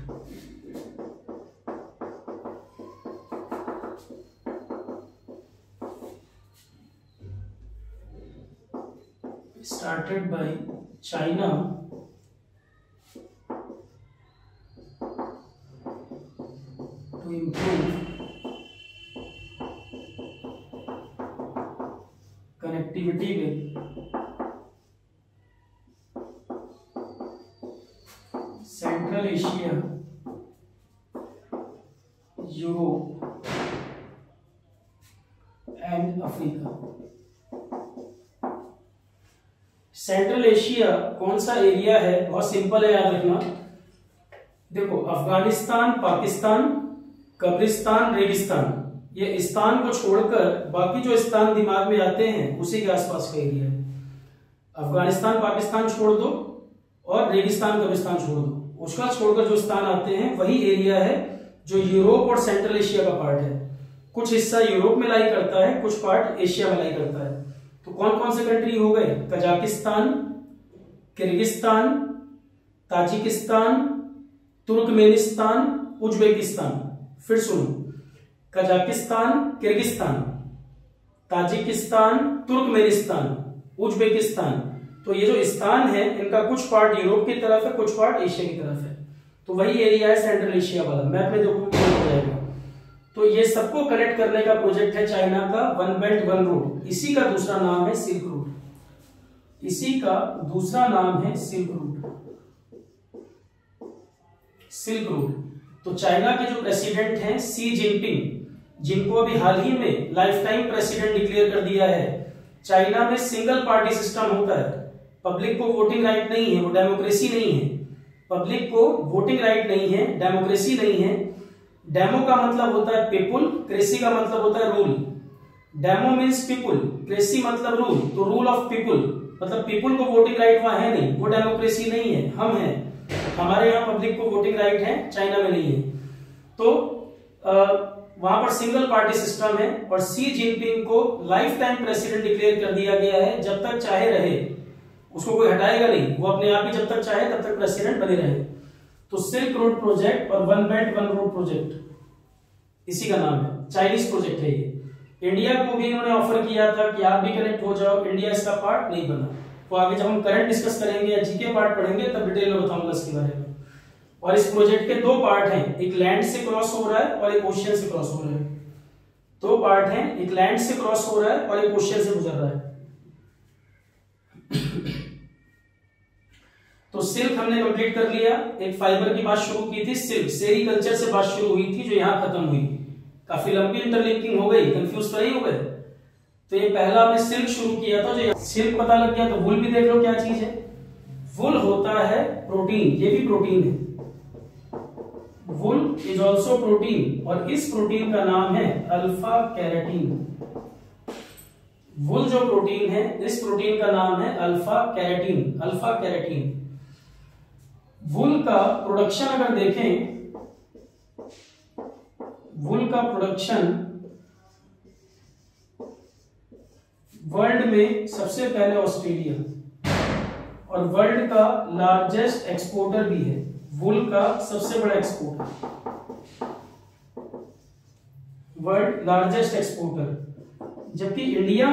started by China to improve connectivity with Central Asia, Europe and Africa। Central Asia कौन सा एरिया है? बहुत सिंपल है, याद रखना। देखो, अफगानिस्तान, पाकिस्तान, कब्रिस्तान, रेगिस्तान, ये स्थान को छोड़कर बाकी जो स्थान दिमाग में आते हैं उसी के आसपास का एरिया है। अफगानिस्तान पाकिस्तान छोड़ दो और रेगिस्तान कब्रिस्तान छोड़ दो, उसका छोड़कर जो स्थान आते हैं वही एरिया है जो यूरोप और सेंट्रल एशिया का पार्ट है। कुछ हिस्सा यूरोप में लाई करता है, कुछ पार्ट एशिया में लाई करता है। तो कौन कौन से कंट्री हो गए? Kazakhstan, Kyrgyzstan, Tajikistan, Turkmenistan, Uzbekistan. फिर सुनो, Kazakhstan, Kyrgyzstan, Tajikistan, Turkmenistan, Uzbekistan. तो ये जो स्थान है इनका कुछ पार्ट यूरोप की तरफ है, कुछ पार्ट एशिया की तरफ है। तो वही एरिया है सेंट्रल एशिया वाला। मैप में देखो हो जाएगा। तो ये सबको कनेक्ट करने का प्रोजेक्ट है चाइना का, वन बेल्ट वन रोड। इसी का दूसरा नाम है सिल्क रूट। इसी का दूसरा नाम है सिल्क रूट। Silk route. तो चाइना के जो प्रेसिडेंट हैं सी जिनपिंग, जिनको अभी हाल ही में लाइफ टाइम प्रेसिडेंट डिक्लेयर कर दिया है। चाइना में सिंगल पार्टी सिस्टम होता है, पब्लिक को वोटिंग राइट नहीं है, वो डेमोक्रेसी नहीं है। पब्लिक को वोटिंग राइट नहीं है, डेमोक्रेसी नहीं है। डेमो का मतलब होता है पीपुल, क्रेसी का मतलब होता है rule. Demo means people, cracy मतलब रूल। तो रूल ऑफ पीपुल मतलब पीपुल को वोटिंग राइट वहां है नहीं, वो डेमोक्रेसी नहीं है, हम हैं। हमारे यहाँ पब्लिक को वोटिंग राइट है, चाइना में नहीं है। तो वहां पर सिंगल पार्टी सिस्टम है और सी जिनपिंग को लाइफ टाइम प्रेसिडेंट डिक्लेयर कर दिया गया है। जब तक चाहे रहे, उसको कोई हटाएगा नहीं, वो अपने आप ही जब तक चाहे तब तक प्रेसिडेंट बने रहे। तो सिल्क रोड प्रोजेक्ट और one belt one road project इसी का नाम है, चाइनीज प्रोजेक्ट है ये। इंडिया को भी इन्होंने ऑफर किया था कि आप भी कनेक्ट हो जाओ, इंडिया इसका पार्ट नहीं बना। तो आगे जब हम करंट डिस्कस करेंगे या जीके पार्ट पढ़ेंगे तब डिटेल में बताऊंगा इसके बारे में। और इस प्रोजेक्ट के दो पार्ट हैं, एक लैंड से क्रॉस हो रहा है और एक ओशियन से क्रॉस हो रहा है। दो पार्ट हैं, एक लैंड से क्रॉस हो रहा है और एक ओशियन से गुजर रहा है। तो सिल्क हमने कंप्लीट कर लिया। एक फाइबर की बात शुरू की थी, सिल्क सेरीकल्चर से बात शुरू हुई थी जो यहां खत्म हुई। काफी लंबी इंटरलिंकिंग हो गई, कंफ्यूज तो नहीं हो गए। तो ये पहला हमने सिल्क शुरू किया था, जो सिल्क पता लग गया, तो वुल भी देख लो क्या चीज है। वुल होता है प्रोटीन, ये भी प्रोटीन है। वुल इज ऑल्सो प्रोटीन, और इस प्रोटीन का नाम है अल्फा कैरेटीन। वुल जो प्रोटीन है, इस प्रोटीन का नाम है अल्फा कैरेटीन, अल्फा कैरेटीन। वुल का प्रोडक्शन अगर देखें, वुल का प्रोडक्शन वर्ल्ड में सबसे पहले ऑस्ट्रेलिया, और वर्ल्ड का लार्जेस्ट एक्सपोर्टर भी है। वुल का सबसे बड़ा एक्सपोर्टर, वर्ल्ड लार्जेस्ट एक्सपोर्टर। जबकि इंडिया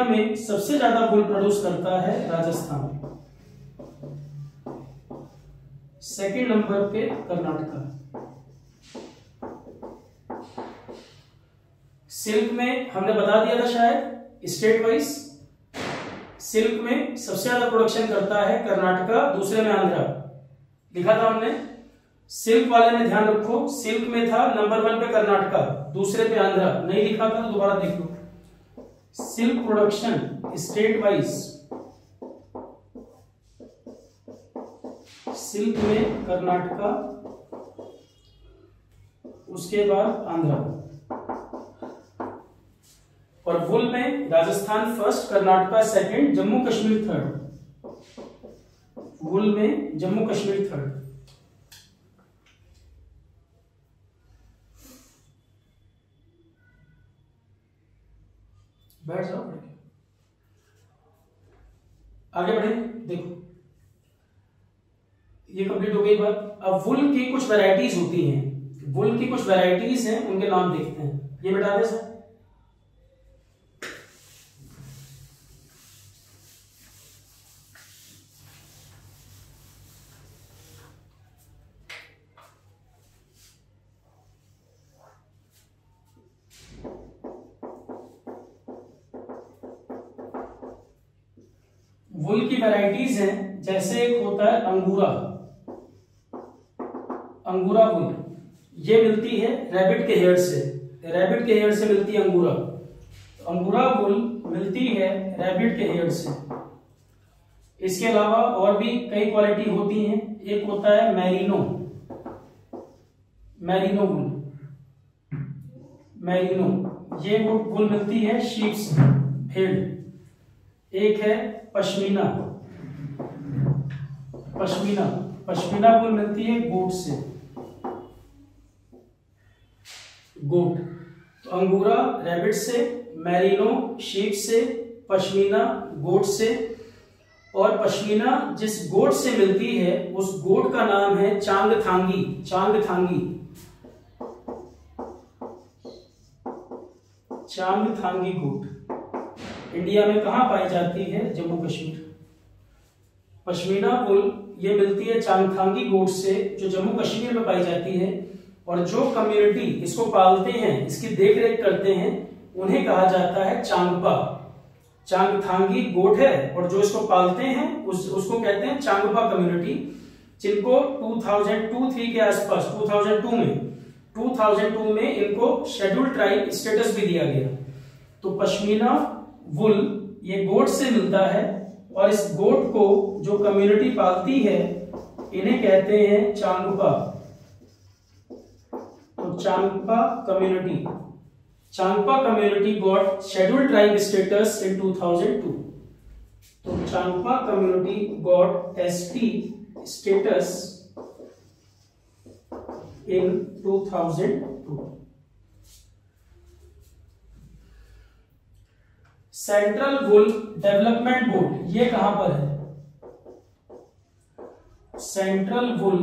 में सबसे ज्यादा वुल प्रोड्यूस करता है राजस्थान, सेकंड नंबर पे कर्नाटका। सिल्क में हमने बता दिया था शायद स्टेट वाइज, सिल्क में सबसे ज्यादा प्रोडक्शन करता है कर्नाटका, दूसरे में आंध्रा, लिखा था हमने। सिल्क वाले में ध्यान रखो, सिल्क में था नंबर 1 पे कर्नाटका, दूसरे पे आंध्रा, नहीं लिखा था तो दोबारा देख लो। Silk production state wise, silk में कर्नाटका, उसके बाद आंध्रा, और वुल में Rajasthan first, Karnataka second, Jammu Kashmir third. Wool में जम्मू कश्मीर थर्ड। बैठ जाओ, आगे बढ़े। देखो ये कंप्लीट हो गई बात। अब वुल की कुछ वैरायटीज होती हैं, वुल की कुछ वैरायटीज हैं, उनके नाम देखते हैं। ये बता दे सर। वुल की वैरायटीज हैं, जैसे एक होता है अंगूरा, अंगूरा वुल, ये मिलती है रैबिट के हेयर से, रैबिट के हेयर से मिलती है अंगूरा। तो अंगूरा वुल मिलती है रैबिट के हेयर से। इसके अलावा और भी कई क्वालिटी होती हैं। एक होता है मैरिनो, मैरिनो वुल, मैरिनो, ये वुल मिलती है शीप से, भेड़। एक है पश्मीना, पश्मीना, पश्मीना वुल मिलती है गोट से, गोट। तो अंगूरा रैबिट से, मैरिनो शीप से, पश्मीना गोट से। और पश्मीना जिस गोट से मिलती है उस गोट का नाम है चांगथांगी, चांगथांगी, चांगथांगी गोट। इंडिया में कहां पाई जाती है? जम्मू कश्मीर। पश्मीना वुल ये मिलती है चांगथांगी गोट से, जो जम्मू कश्मीर में पाई जाती है। और जो कम्युनिटी इसको पालते हैं, इसकी देखरेख करते हैं, उन्हें कहा जाता है चांगपा। चांगथांगी गोट है और जो इसको पालते हैं उसको कहते हैं चांगपा कम्युनिटी, जिनको 2002-3 के आसपास, 2002 में इनको शेड्यूल्ड ट्राइब स्टेटस भी दिया गया। तो पश्मीना वुल ये गोट से मिलता है, और इस गोट को जो कम्युनिटी पालती है इन्हें कहते हैं चांगपा। तो Changpa community, Changpa community got scheduled tribe status in 2002। तो Changpa community got ST status in 2002। Central wool development board ये कहां पर है? Central wool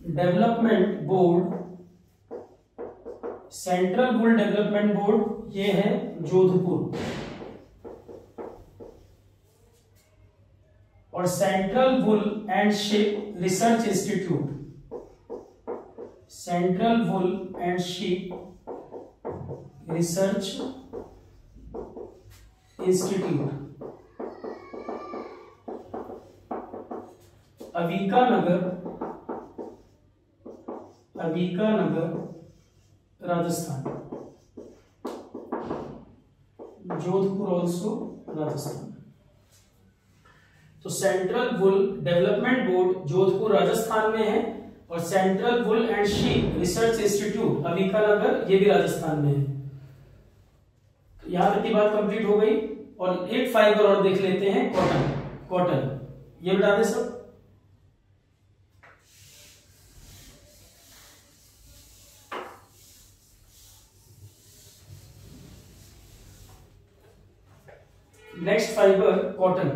development board, central wool development board ये है जोधपुर। और central wool and sheep research institute, central wool and sheep research institute, Avika Avika Nagar Rajasthan, Jodhpur also Rajasthan. तो central wool development board Jodhpur Rajasthan में है और central wool and sheep research institute Avika Nagar ये भी राजस्थान में है। यहां तक की बात कंप्लीट हो गई। और एक फाइबर और देख लेते हैं, कॉटन। कॉटन ये बता दें सब। Next fibre cotton.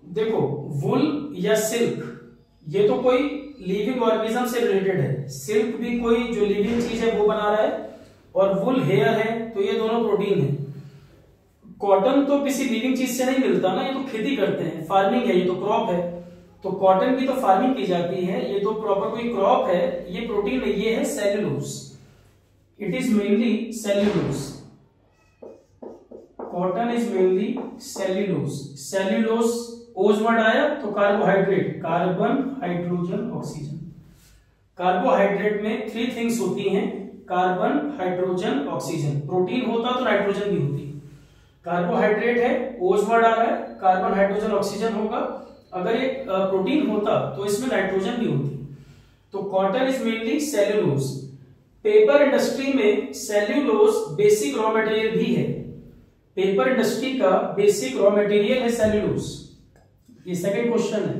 देखो वुल या सिल्क ये तो कोई लिविंग ऑर्गेनिज्म से रिलेटेड है, सिल्क भी कोई जो लिविंग चीज है वो बना रहा है, और वुल हेयर है, तो ये दोनों प्रोटीन है। कॉटन तो किसी लिविंग चीज से नहीं मिलता ना, ये तो खेती करते हैं, फार्मिंग है, ये तो क्रॉप है। तो कॉटन की तो फार्मिंग की जाती है, ये तो प्रॉपर कोई क्रॉप है, ये प्रोटीन है, ये है cellulose. It is mainly cellulose. Cotton is mainly cellulose. Cellulose ओज वर्ड आया तो carbohydrate, carbon hydrogen oxygen. Carbohydrate में 3 थिंग्स होती हैं, कार्बन हाइड्रोजन ऑक्सीजन। प्रोटीन होता तो नाइट्रोजन भी होती। कार्बोहाइड्रेट है, ओज वर्ड आ रहा है, कार्बन हाइड्रोजन ऑक्सीजन होगा। अगर एक प्रोटीन होता तो इसमें नाइट्रोजन भी होती। तो cotton is mainly cellulose. Paper industry में सेल्यूलोज बेसिक रॉ मटेरियल भी है। पेपर इंडस्ट्री का बेसिक रॉ मटेरियल है सेल्यूलोज। ये सेकंड क्वेश्चन है।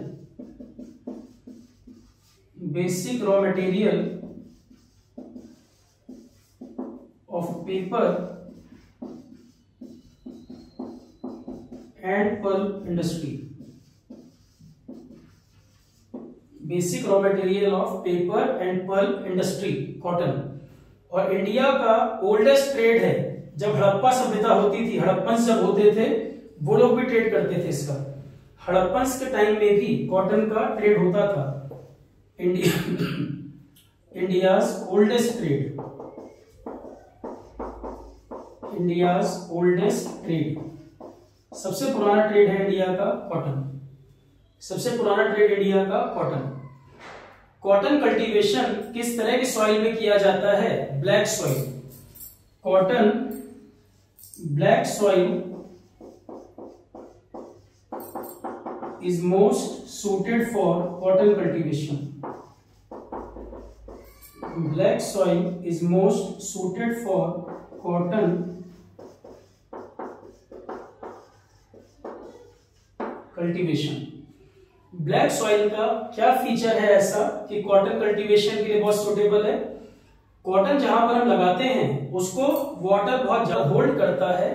Basic raw material of paper and pulp industry. Basic raw material of paper and pulp industry cotton. और India का oldest trade है। जब हड़प्पा सभ्यता होती थी, हड़प्पन जब होते थे, वो लोग भी ट्रेड करते थे इसका। हड़प्पन के टाइम में भी कॉटन का ट्रेड होता था। India's oldest trade, India's oldest trade, सबसे पुराना ट्रेड है इंडिया का कॉटन। सबसे पुराना ट्रेड इंडिया का कॉटन। कॉटन कल्टीवेशन किस तरह की सॉइल में किया जाता है? Black soil. Cotton black soil is most suited for cotton cultivation. Black soil is most suited for cotton cultivation. Black soil का क्या फीचर है ऐसा कि कॉटन कल्टीवेशन के लिए बहुत सुटेबल है? कॉटन जहां पर हम लगाते हैं उसको वाटर बहुत ज्यादा होल्ड करता है।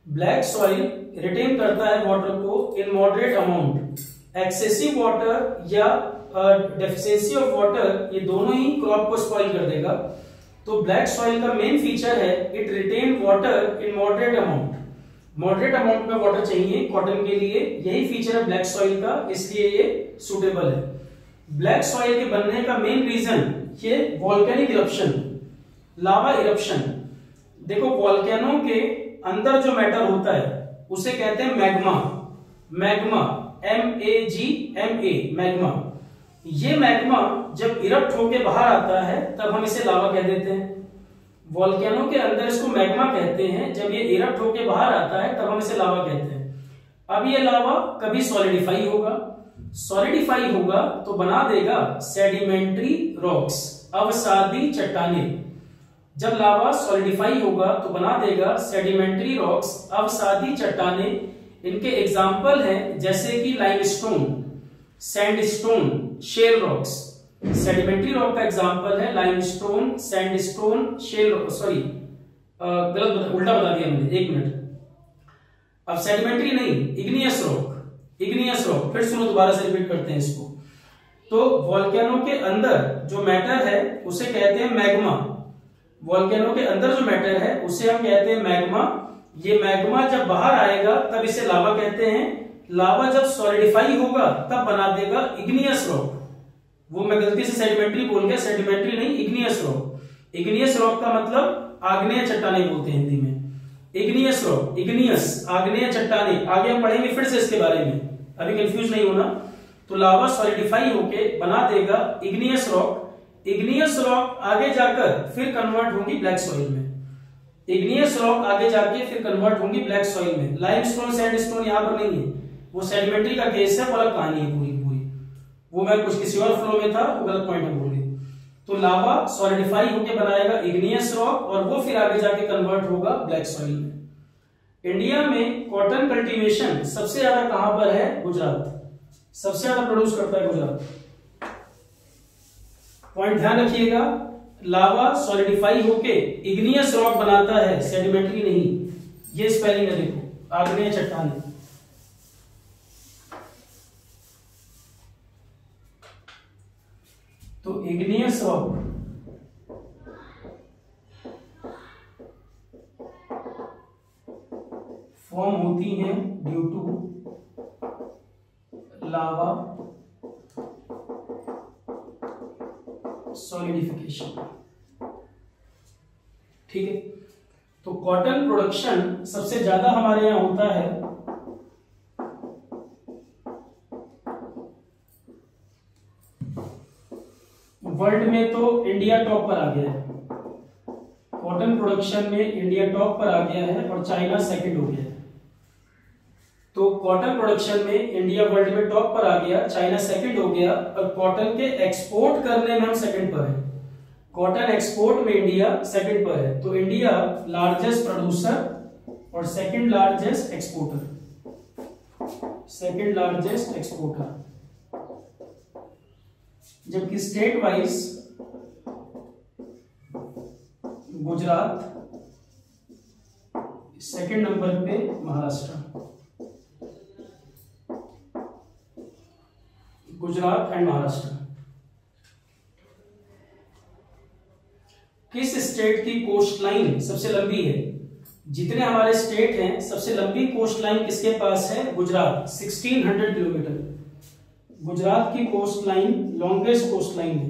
ब्लैक सॉइल रिटेन करता है वाटर को in moderate amount. Excessive water या डेफिशिएंसी ऑफ वाटर, ये दोनों ही क्रॉप को स्पॉइल कर देगा। तो ब्लैक सॉइल का मेन फीचर है it retain water in moderate amount. Moderate amount में वाटर चाहिए कॉटन के लिए, यही फीचर है ब्लैक सॉइल का, इसलिए ये सुटेबल है। ब्लैक सॉइल के बनने का मेन रीजन ये वॉल्केनिक इरप्शन, लावा इरप्शन। देखो वॉल्केनो के अंदर जो मैटर होता है उसे कहते हैं मैग्मा। Magma MAGMA, magma. ये मैग्मा जब इरप्ट होके बाहर आता है तब हम इसे लावा कह देते हैं। वॉल्केनो के अंदर इसको मैग्मा कहते हैं, जब ये इरप्ट होके बाहर आता है तब हम इसे लावा कहते हैं। अब ये लावा कभी सॉलिडिफाई होगा, सॉलिडिफाई होगा तो बना देगा सेडिमेंट्री रॉक्स, अवसादी चट्टानें। जब लावा सॉलिडिफाई होगा तो बना देगा सेडिमेंट्री रॉक्स, अवसादी चट्टानें। इनके एग्जाम्पल हैं जैसे कि limestone, sandstone, shale rocks. Sedimentary rock का एग्जाम्पल है लाइमस्टोन, सैंडस्टोन, शेल, सॉरी गलत उल्टा बता दिया मैंने, 1 मिनट। अब सेडिमेंट्री नहीं, इग्नियस रॉक। इग्नियस रॉक, फिर सुनो दोबारा से रिपीट करते हैं इसको। तो वॉल्केनो के अंदर जो मैटर है उसे कहते हैं मैग्मा। वॉल्केनो के अंदर जो मैटर है उसे हम कहते हैं मैग्मा। ये मैग्मा जब बाहर आएगा तब इसे लावा कहते हैं। लावा जब सॉलिडिफाई होगा तब बना देगा इग्नियस रॉक। वो मैं गलती से सेडिमेंट्री बोल गया, सेडिमेंट्री नहीं, इग्नियस रॉक। इग्नियस रॉक का मतलब आग्नेय चट्टानें बोलते हैं हिंदी में। इग्नियस रॉक, इग्नियस, आग्नेय चट्टानें। आगे हम पढ़ेंगे फिर से इसके बारे में। अभी कंफ्यूज नहीं होना। तो लावा सॉलिडिफाई होके बना देगा इग्नियस रॉक। इग्नियस रॉक आगे जाकर फिर कन्वर्ट होगी ब्लैक सॉइल में। इग्नियस रॉक आगे जाके फिर कन्वर्ट होंगी ब्लैक सॉइल में। लाइमस्टोन सैंडस्टोन यहाँ पर नहीं है, वो सेडिमेंट्री का केस है, वो अलग कहानी है पूरी पूरी। वो मैं कुछ किसी और फ्लो में था, वो गलत पॉइंट में बोल गई। तो लावा सॉलिडिफाई होके बनाएगा इग्नियस रॉक और वो फिर आगे जाके कन्वर्ट होगा ब्लैक सॉइल में। इंडिया में कॉटन कल्टीवेशन सबसे ज्यादा कहां पर है? गुजरात। सबसे ज्यादा प्रोड्यूस करता है गुजरात। पॉइंट ध्यान रखिएगा, लावा सॉलिडिफाई होके इग्नियस रॉक बनाता है, सेडिमेंट्री नहीं। ये स्पेलिंग है, देखो, आग्नेय चट्टान। तो इग्नियस रॉक फॉर्म होती हैं ड्यू टू लावा सॉलिडिफिकेशन। ठीक है, तो कॉटन प्रोडक्शन सबसे ज्यादा हमारे यहां होता है वर्ल्ड में। तो इंडिया टॉप पर आ गया है कॉटन प्रोडक्शन में, इंडिया टॉप पर आ गया है और चाइना सेकंड हो गया है। तो कॉटन प्रोडक्शन में इंडिया वर्ल्ड में टॉप पर आ गया, चाइना सेकंड हो गया, और कॉटन के एक्सपोर्ट करने में हम सेकंड पर है। कॉटन एक्सपोर्ट में इंडिया सेकंड पर है। तो इंडिया लार्जेस्ट प्रोड्यूसर और second largest exporter. Second largest exporter. जबकि state wise Gujarat, second number पे महाराष्ट्र। गुजरात एंड महाराष्ट्र। किस स्टेट की कोस्ट लाइन सबसे लंबी है? जितने हमारे स्टेट हैं सबसे लंबी कोस्ट लाइन किसके पास है? गुजरात, 1600 किलोमीटर। गुजरात की coast line longest coast line है।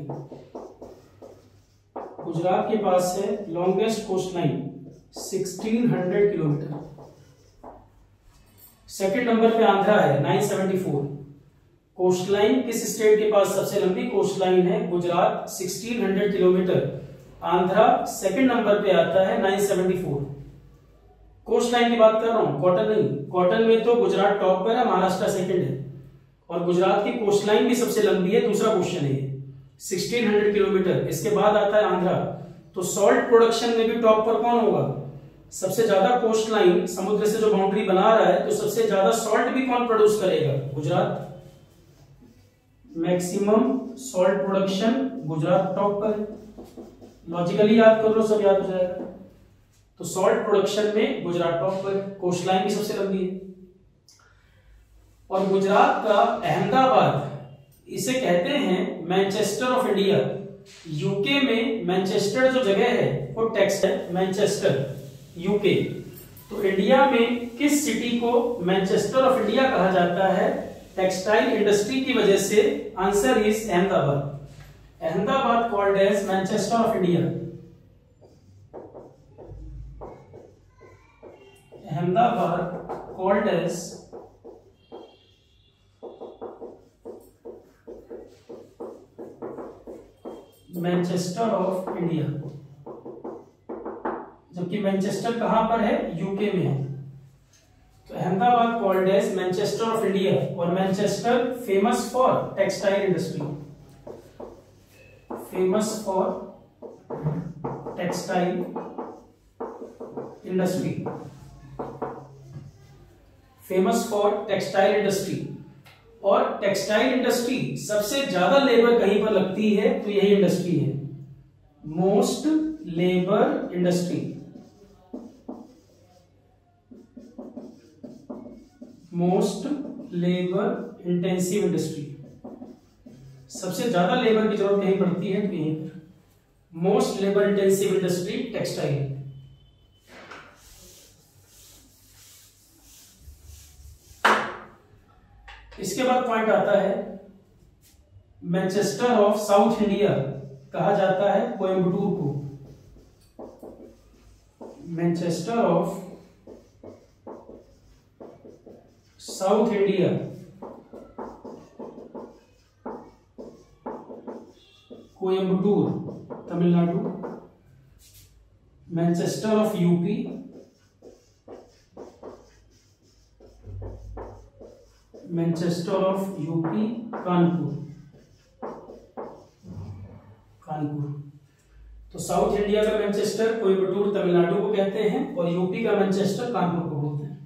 गुजरात के पास है longest coast line 1600 kilometre. Second number पे आंध्रा है 974। कोस्ट लाइन किस स्टेट के पास सबसे लंबी कोस्ट लाइन है? Gujarat, 1600 kilometre. Andhra second number पे आता है 974। कोस्ट लाइन की बात कर रहा हूं, कॉटन नहीं। कॉटन में तो गुजरात टॉप पर है, महाराष्ट्र सेकंड है, और गुजरात की कोस्ट लाइन भी सबसे लंबी है। दूसरा क्वेश्चन है 1600 किलोमीटर। इसके बाद आता है आंध्रा। तो सॉल्ट प्रोडक्शन में भी टॉप पर कौन होगा? सबसे ज्यादा कोस्ट लाइन समुद्र से जो बाउंड्री बना रहा है, तो सबसे ज्यादा सॉल्ट भी कौन प्रोड्यूस करेगा? Gujarat. Maximum salt production Gujarat top पर। लॉजिकली याद कर लो, सब याद हो जाएगा। तो सॉल्ट प्रोडक्शन में गुजरात टॉप पर, कोस्ट लाइन भी सबसे लंबी है। और गुजरात का अहमदाबाद, इसे कहते हैं मैनचेस्टर ऑफ इंडिया। यूके में मैनचेस्टर जो जगह है वो टेक्स है, मैनचेस्टर यूके। तो इंडिया में किस सिटी को मैनचेस्टर ऑफ इंडिया कहा जाता है? टेक्सटाइल इंडस्ट्री की वजह से। Answer is Ahmedabad. Ahmedabad called as Manchester of India. Ahmedabad called as Manchester of India. जबकि मैनचेस्टर कहां पर है? यूके में है। तो Ahmedabad called as Manchester of India. और Manchester famous for textile industry. Famous for textile industry. Famous for textile industry. और textile industry सबसे ज्यादा लेबर कहीं पर लगती है, तो यही इंडस्ट्री है। Most labour industry. Most labour intensive industry. सबसे ज्यादा लेबर की जरूरत कहीं पड़ती है, तो यहीं पर most labour intensive industry textile. इसके बाद पॉइंट आता है मैनचेस्टर ऑफ साउथ इंडिया कहा जाता है कोयम्बटूर को। Manchester of south India Coimbatore Tamil Nadu, Manchester of UP, Manchester of UP, Kanpur, Kanpur. तो साउथ इंडिया का मैनचेस्टर कोयम्बटूर तमिलनाडु को कहते हैं और यूपी का मैनचेस्टर कानपुर को बोलते हैं।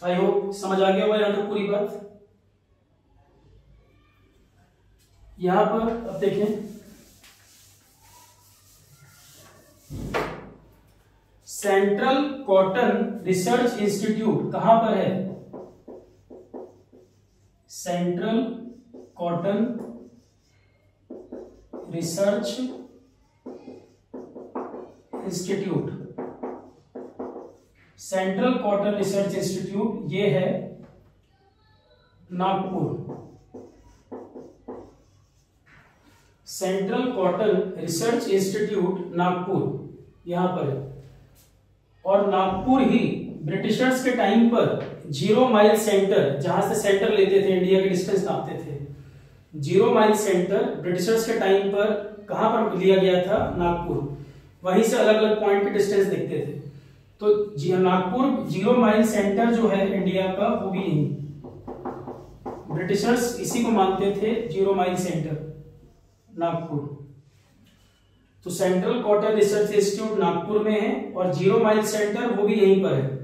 आई होप समझ आ गया होगा यहां तक पूरी बात। यहां पर अब देखें, सेंट्रल कॉटन रिसर्च इंस्टीट्यूट कहां पर है? Central cotton research institute, central cotton research institute ये है Nagpur. Central cotton research institute Nagpur यहां पर है। और नागपुर ही ब्रिटिशर्स के टाइम पर 0 माइल सेंटर, जहां से सेंटर लेते थे, इंडिया के डिस्टेंस नापते थे, 0 माइल सेंटर ब्रिटिशर्स के टाइम पर कहां पर लिया गया था? नागपुर। वहीं से अलग अलग पॉइंट के डिस्टेंस देखते थे। तो नागपुर 0 माइल सेंटर जो है इंडिया का, वो भी यही, ब्रिटिशर्स इसी को मानते थे 0 माइल सेंटर, नागपुर। तो central cotton research institute Nagpur में है और 0 माइल सेंटर वो भी यहीं पर है।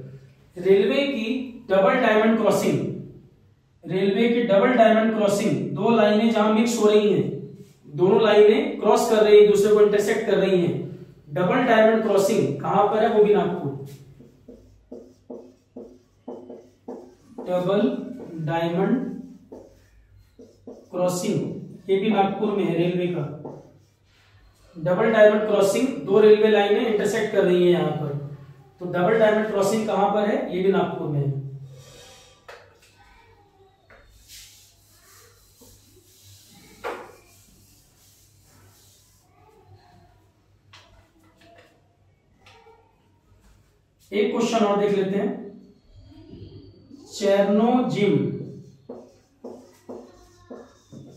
रेलवे की डबल डायमंड क्रॉसिंग, रेलवे की डबल डायमंड क्रॉसिंग, 2 लाइनें जहां मिक्स हो रही हैं, दोनों लाइनें क्रॉस कर रही है, दूसरे को इंटरसेक्ट कर रही हैं, डबल डायमंड क्रॉसिंग कहां पर है? वो भी नागपुर। डबल डायमंड क्रॉसिंग ये भी नागपुर में है, रेलवे का डबल डायमंड क्रॉसिंग, 2 रेलवे लाइनें इंटरसेक्ट कर रही हैं यहां पर। तो डबल डायमंड क्रॉसिंग कहां पर है? ये भी नागपुर में है। एक क्वेश्चन और देख लेते हैं।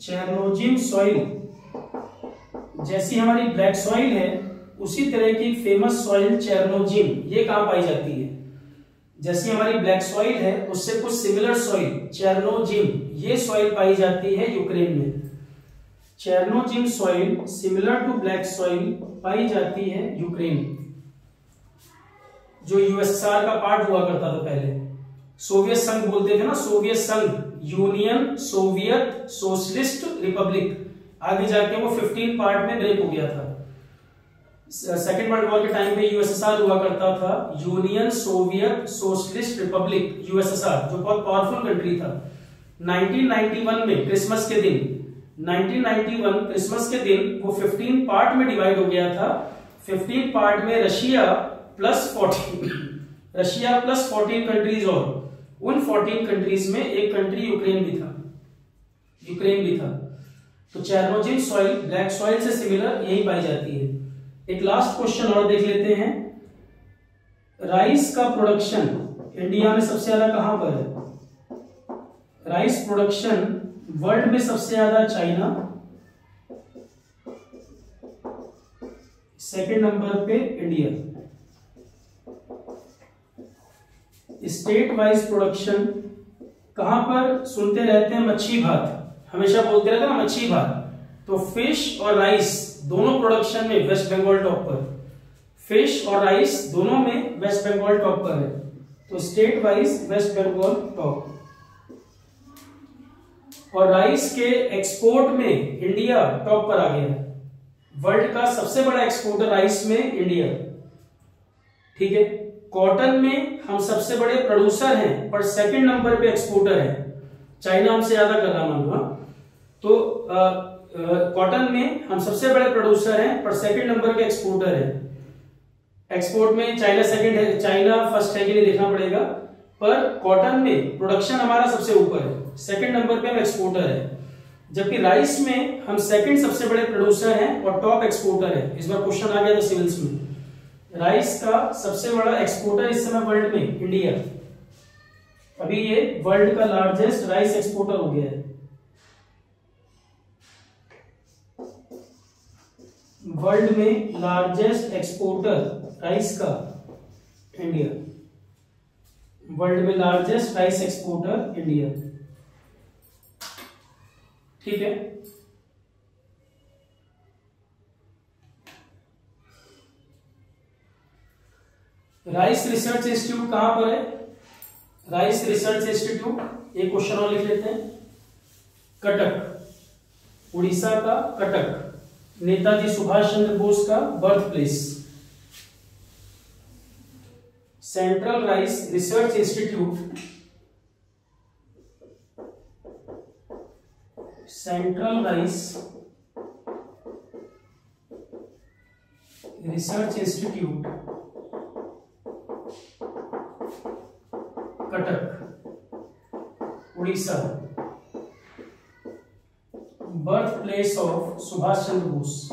चेरनोजिम सॉइल, जैसी हमारी ब्लैक सॉइल है उसी तरह की फेमस सॉइल चेरनोजिम, ये कहां पाई जाती है? जैसी हमारी ब्लैक सॉइल है उससे कुछ सिमिलर सॉइल चेरनोजिम, ये सॉइल पाई जाती है यूक्रेन में। Chernozem soil similar to black soil पाई जाती है यूक्रेन, जो यूएसएसआर का पार्ट हुआ करता था पहले, सोवियत संघ बोलते थे ना, सोवियत संघ, यूनियन सोवियत सोशलिस्ट रिपब्लिक, आगे जाके वो 15 पार्ट में ब्रेक हो गया था। सेकेंड वर्ल्ड वॉर के टाइम पे यूएसएसआर हुआ करता था, union Soviet socialist Republic, USSR, जो बहुत पावरफुल कंट्री था। 1991 में क्रिसमस के दिन, 1991 क्रिसमस के दिन वो 15 पार्ट में डिवाइड हो गया था। 15 पार्ट में रशिया प्लस 14 कंट्रीज, और उन 14 कंट्रीज में एक कंट्री यूक्रेन भी था। तो चेरनोजिम सॉइल ब्लैक सॉइल से सिमिलर यही पाई जाती है। एक लास्ट क्वेश्चन और देख लेते हैं। राइस का प्रोडक्शन इंडिया में सबसे ज्यादा कहां पर है? राइस प्रोडक्शन वर्ल्ड में सबसे ज्यादा चाइना, सेकेंड नंबर पे इंडिया। स्टेट वाइज प्रोडक्शन कहां पर सुनते रहते हैं? मच्छी भात, हमेशा बोलते रहते हैं ना मच्छी भात। तो फिश और राइस दोनों प्रोडक्शन में वेस्ट बंगाल टॉप पर, फिश और राइस दोनों में वेस्ट बंगाल टॉप पर है। तो state wise West Bengal top. और राइस के एक्सपोर्ट में इंडिया टॉप पर आ गया, वर्ल्ड का सबसे बड़ा एक्सपोर्टर राइस में इंडिया, ठीक है। कॉटन में हम सबसे बड़े प्रोड्यूसर हैं पर सेकंड नंबर पे एक्सपोर्टर है, चाइना हमसे ज्यादा कर रहा मान लो। तो कॉटन में हम सबसे बड़े प्रोड्यूसर हैं पर सेकंड नंबर के एक्सपोर्टर हैं। एक्सपोर्ट में चाइना सेकंड है, चाइना फर्स्ट है कि नहीं देखना पड़ेगा, पर कॉटन में प्रोडक्शन हमारा सबसे ऊपर है, सेकंड नंबर पे हम एक्सपोर्टर है। जबकि राइस में हम सेकंड सबसे बड़े प्रोड्यूसर हैं और टॉप एक्सपोर्टर है। इस बार क्वेश्चन आ गया था सिविल्स में, राइस का सबसे बड़ा एक्सपोर्टर इस समय वर्ल्ड में इंडिया, अभी ये वर्ल्ड का लार्जेस्ट राइस एक्सपोर्टर हो गया है। वर्ल्ड में लार्जेस्ट एक्सपोर्टर राइस का इंडिया, वर्ल्ड में लार्जेस्ट राइस एक्सपोर्टर इंडिया। ठीक है, राइस रिसर्च इंस्टीट्यूट कहां पर है? राइस रिसर्च इंस्टीट्यूट, एक क्वेश्चन और लिख लेते हैं, कटक, उड़ीसा का कटक, नेताजी सुभाष चंद्र बोस का birth place. Central rice research institute, central rice research institute Cuttack, Orissa, birth place of Subhash Chandra Bose.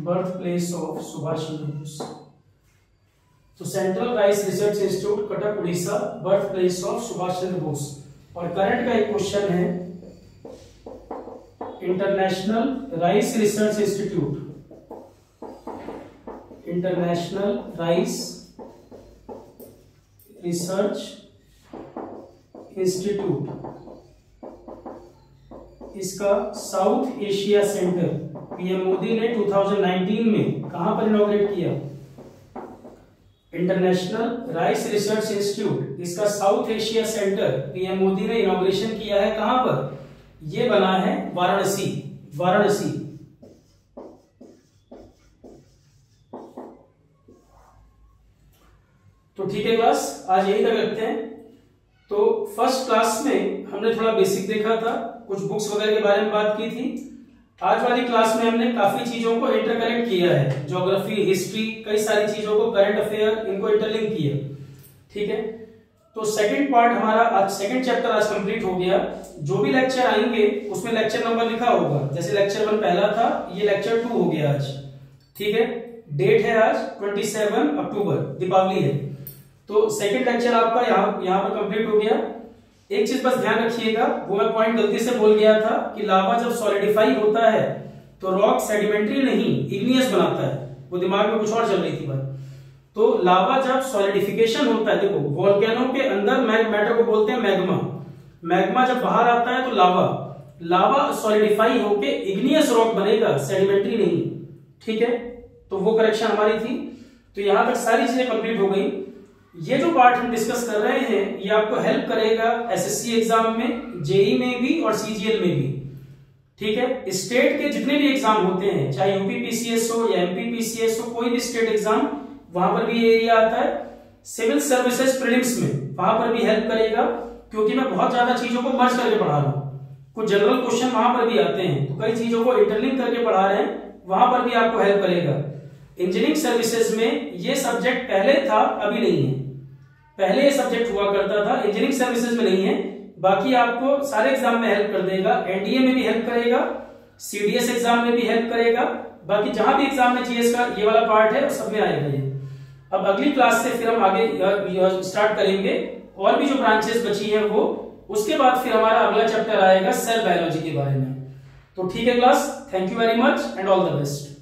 Birth place of Subhash Chandra Bose. तो central rice research institute Cuttack, Orissa, birth place of Subhash Chandra Bose. और करंट का एक क्वेश्चन है, international rice research institute, international rice research institute, इसका south Asia centre PM Modi ने 2019 में कहां पर इनॉग्रेट किया? इंटरनेशनल राइस रिसर्च इंस्टीट्यूट, इसका south Asia centre PM Modi ने इनॉग्रेशन किया है कहां पर? ये बना है वाराणसी, वाराणसी। तो ठीक है क्लास, आज यही तक रखते हैं। तो फर्स्ट क्लास में हमने थोड़ा बेसिक देखा था, कुछ बुक्स वगैरह के बारे में बात की थी। आज वाली क्लास में हमने काफी चीजों को इंटरकनेक्ट किया है, ज्योग्राफी, हिस्ट्री, कई सारी चीजों को, करंट अफेयर, इनको इंटरलिंक किया। ठीक है, तो सेकंड पार्ट हमारा आज, सेकंड चैप्टर आज कंप्लीट हो गया। जो भी लेक्चर आएंगे उसमें लेक्चर नंबर लिखा होगा, जैसे लेक्चर 1 पहला था, ये लेक्चर 2 हो गया आज। ठीक है, डेट है आज 27 अक्टूबर, दीपावली है। तो सेकंड लेक्चर आपका यहाँ पर कंप्लीट हो गया। एक चीज बस ध्यान रखिएगा, वो मैं पॉइंट गलती से बोल गया था कि लावा जब सॉलिडिफाई होता है तो रॉक सेडिमेंट्री नहीं इग्नियस बनाता है, वो दिमाग में कुछ और चल रही थी बात। तो लावा जब सॉलिडिफिकेशन होता है, देखो वोल्केनो के अंदर मैटर को बोलते हैं मैग्मा, मैग्मा जब बाहर आता है तो लावा, लावा सॉलिडिफाई होके इग्नियस रॉक बनेगा, सेडिमेंट्री नहीं। ठीक है, तो वो करेक्शन हमारी थी। तो यहां तक सारी चीजें कंप्लीट हो गई। ये जो पार्ट हम डिस्कस कर रहे हैं ये आपको हेल्प करेगा एसएससी एग्जाम में, जेई में भी और सीजीएल में भी। ठीक है, स्टेट के जितने भी एग्जाम होते हैं, चाहे यूपी पीसीएस हो या एमपी पीसीएस हो, कोई भी स्टेट एग्जाम, वहां पर भी ये एरिया आता है। सिविल सर्विसेज प्रीलिम्स में वहां पर भी हेल्प करेगा, क्योंकि मैं बहुत ज्यादा चीजों को मर्ज करके पढ़ा रहा हूँ। कुछ जनरल क्वेश्चन वहां पर भी आते हैं, तो कई चीजों को इंटरलिंक करके पढ़ा रहे हैं, वहां पर भी आपको हेल्प करेगा। इंजीनियरिंग सर्विसेज में ये सब्जेक्ट पहले था, अभी नहीं है। पहले ये सब्जेक्ट हुआ करता था, इंजीनियरिंग सर्विसेज में नहीं है। बाकी आपको सारे एग्जाम में हेल्प कर देगा, एनडीए में भी हेल्प करेगा, सीडीएस एग्जाम में भी हेल्प करेगा। बाकी जहां भी एग्जाम में जीएस का ये वाला पार्ट है सब में आएगा ये। अब अगली क्लास से फिर हम आगे स्टार्ट करेंगे, और भी जो ब्रांचेस बची है वो, उसके बाद फिर हमारा अगला चैप्टर आएगा सेल बायोलॉजी के बारे में। तो ठीक है class, thank you very much and all the best.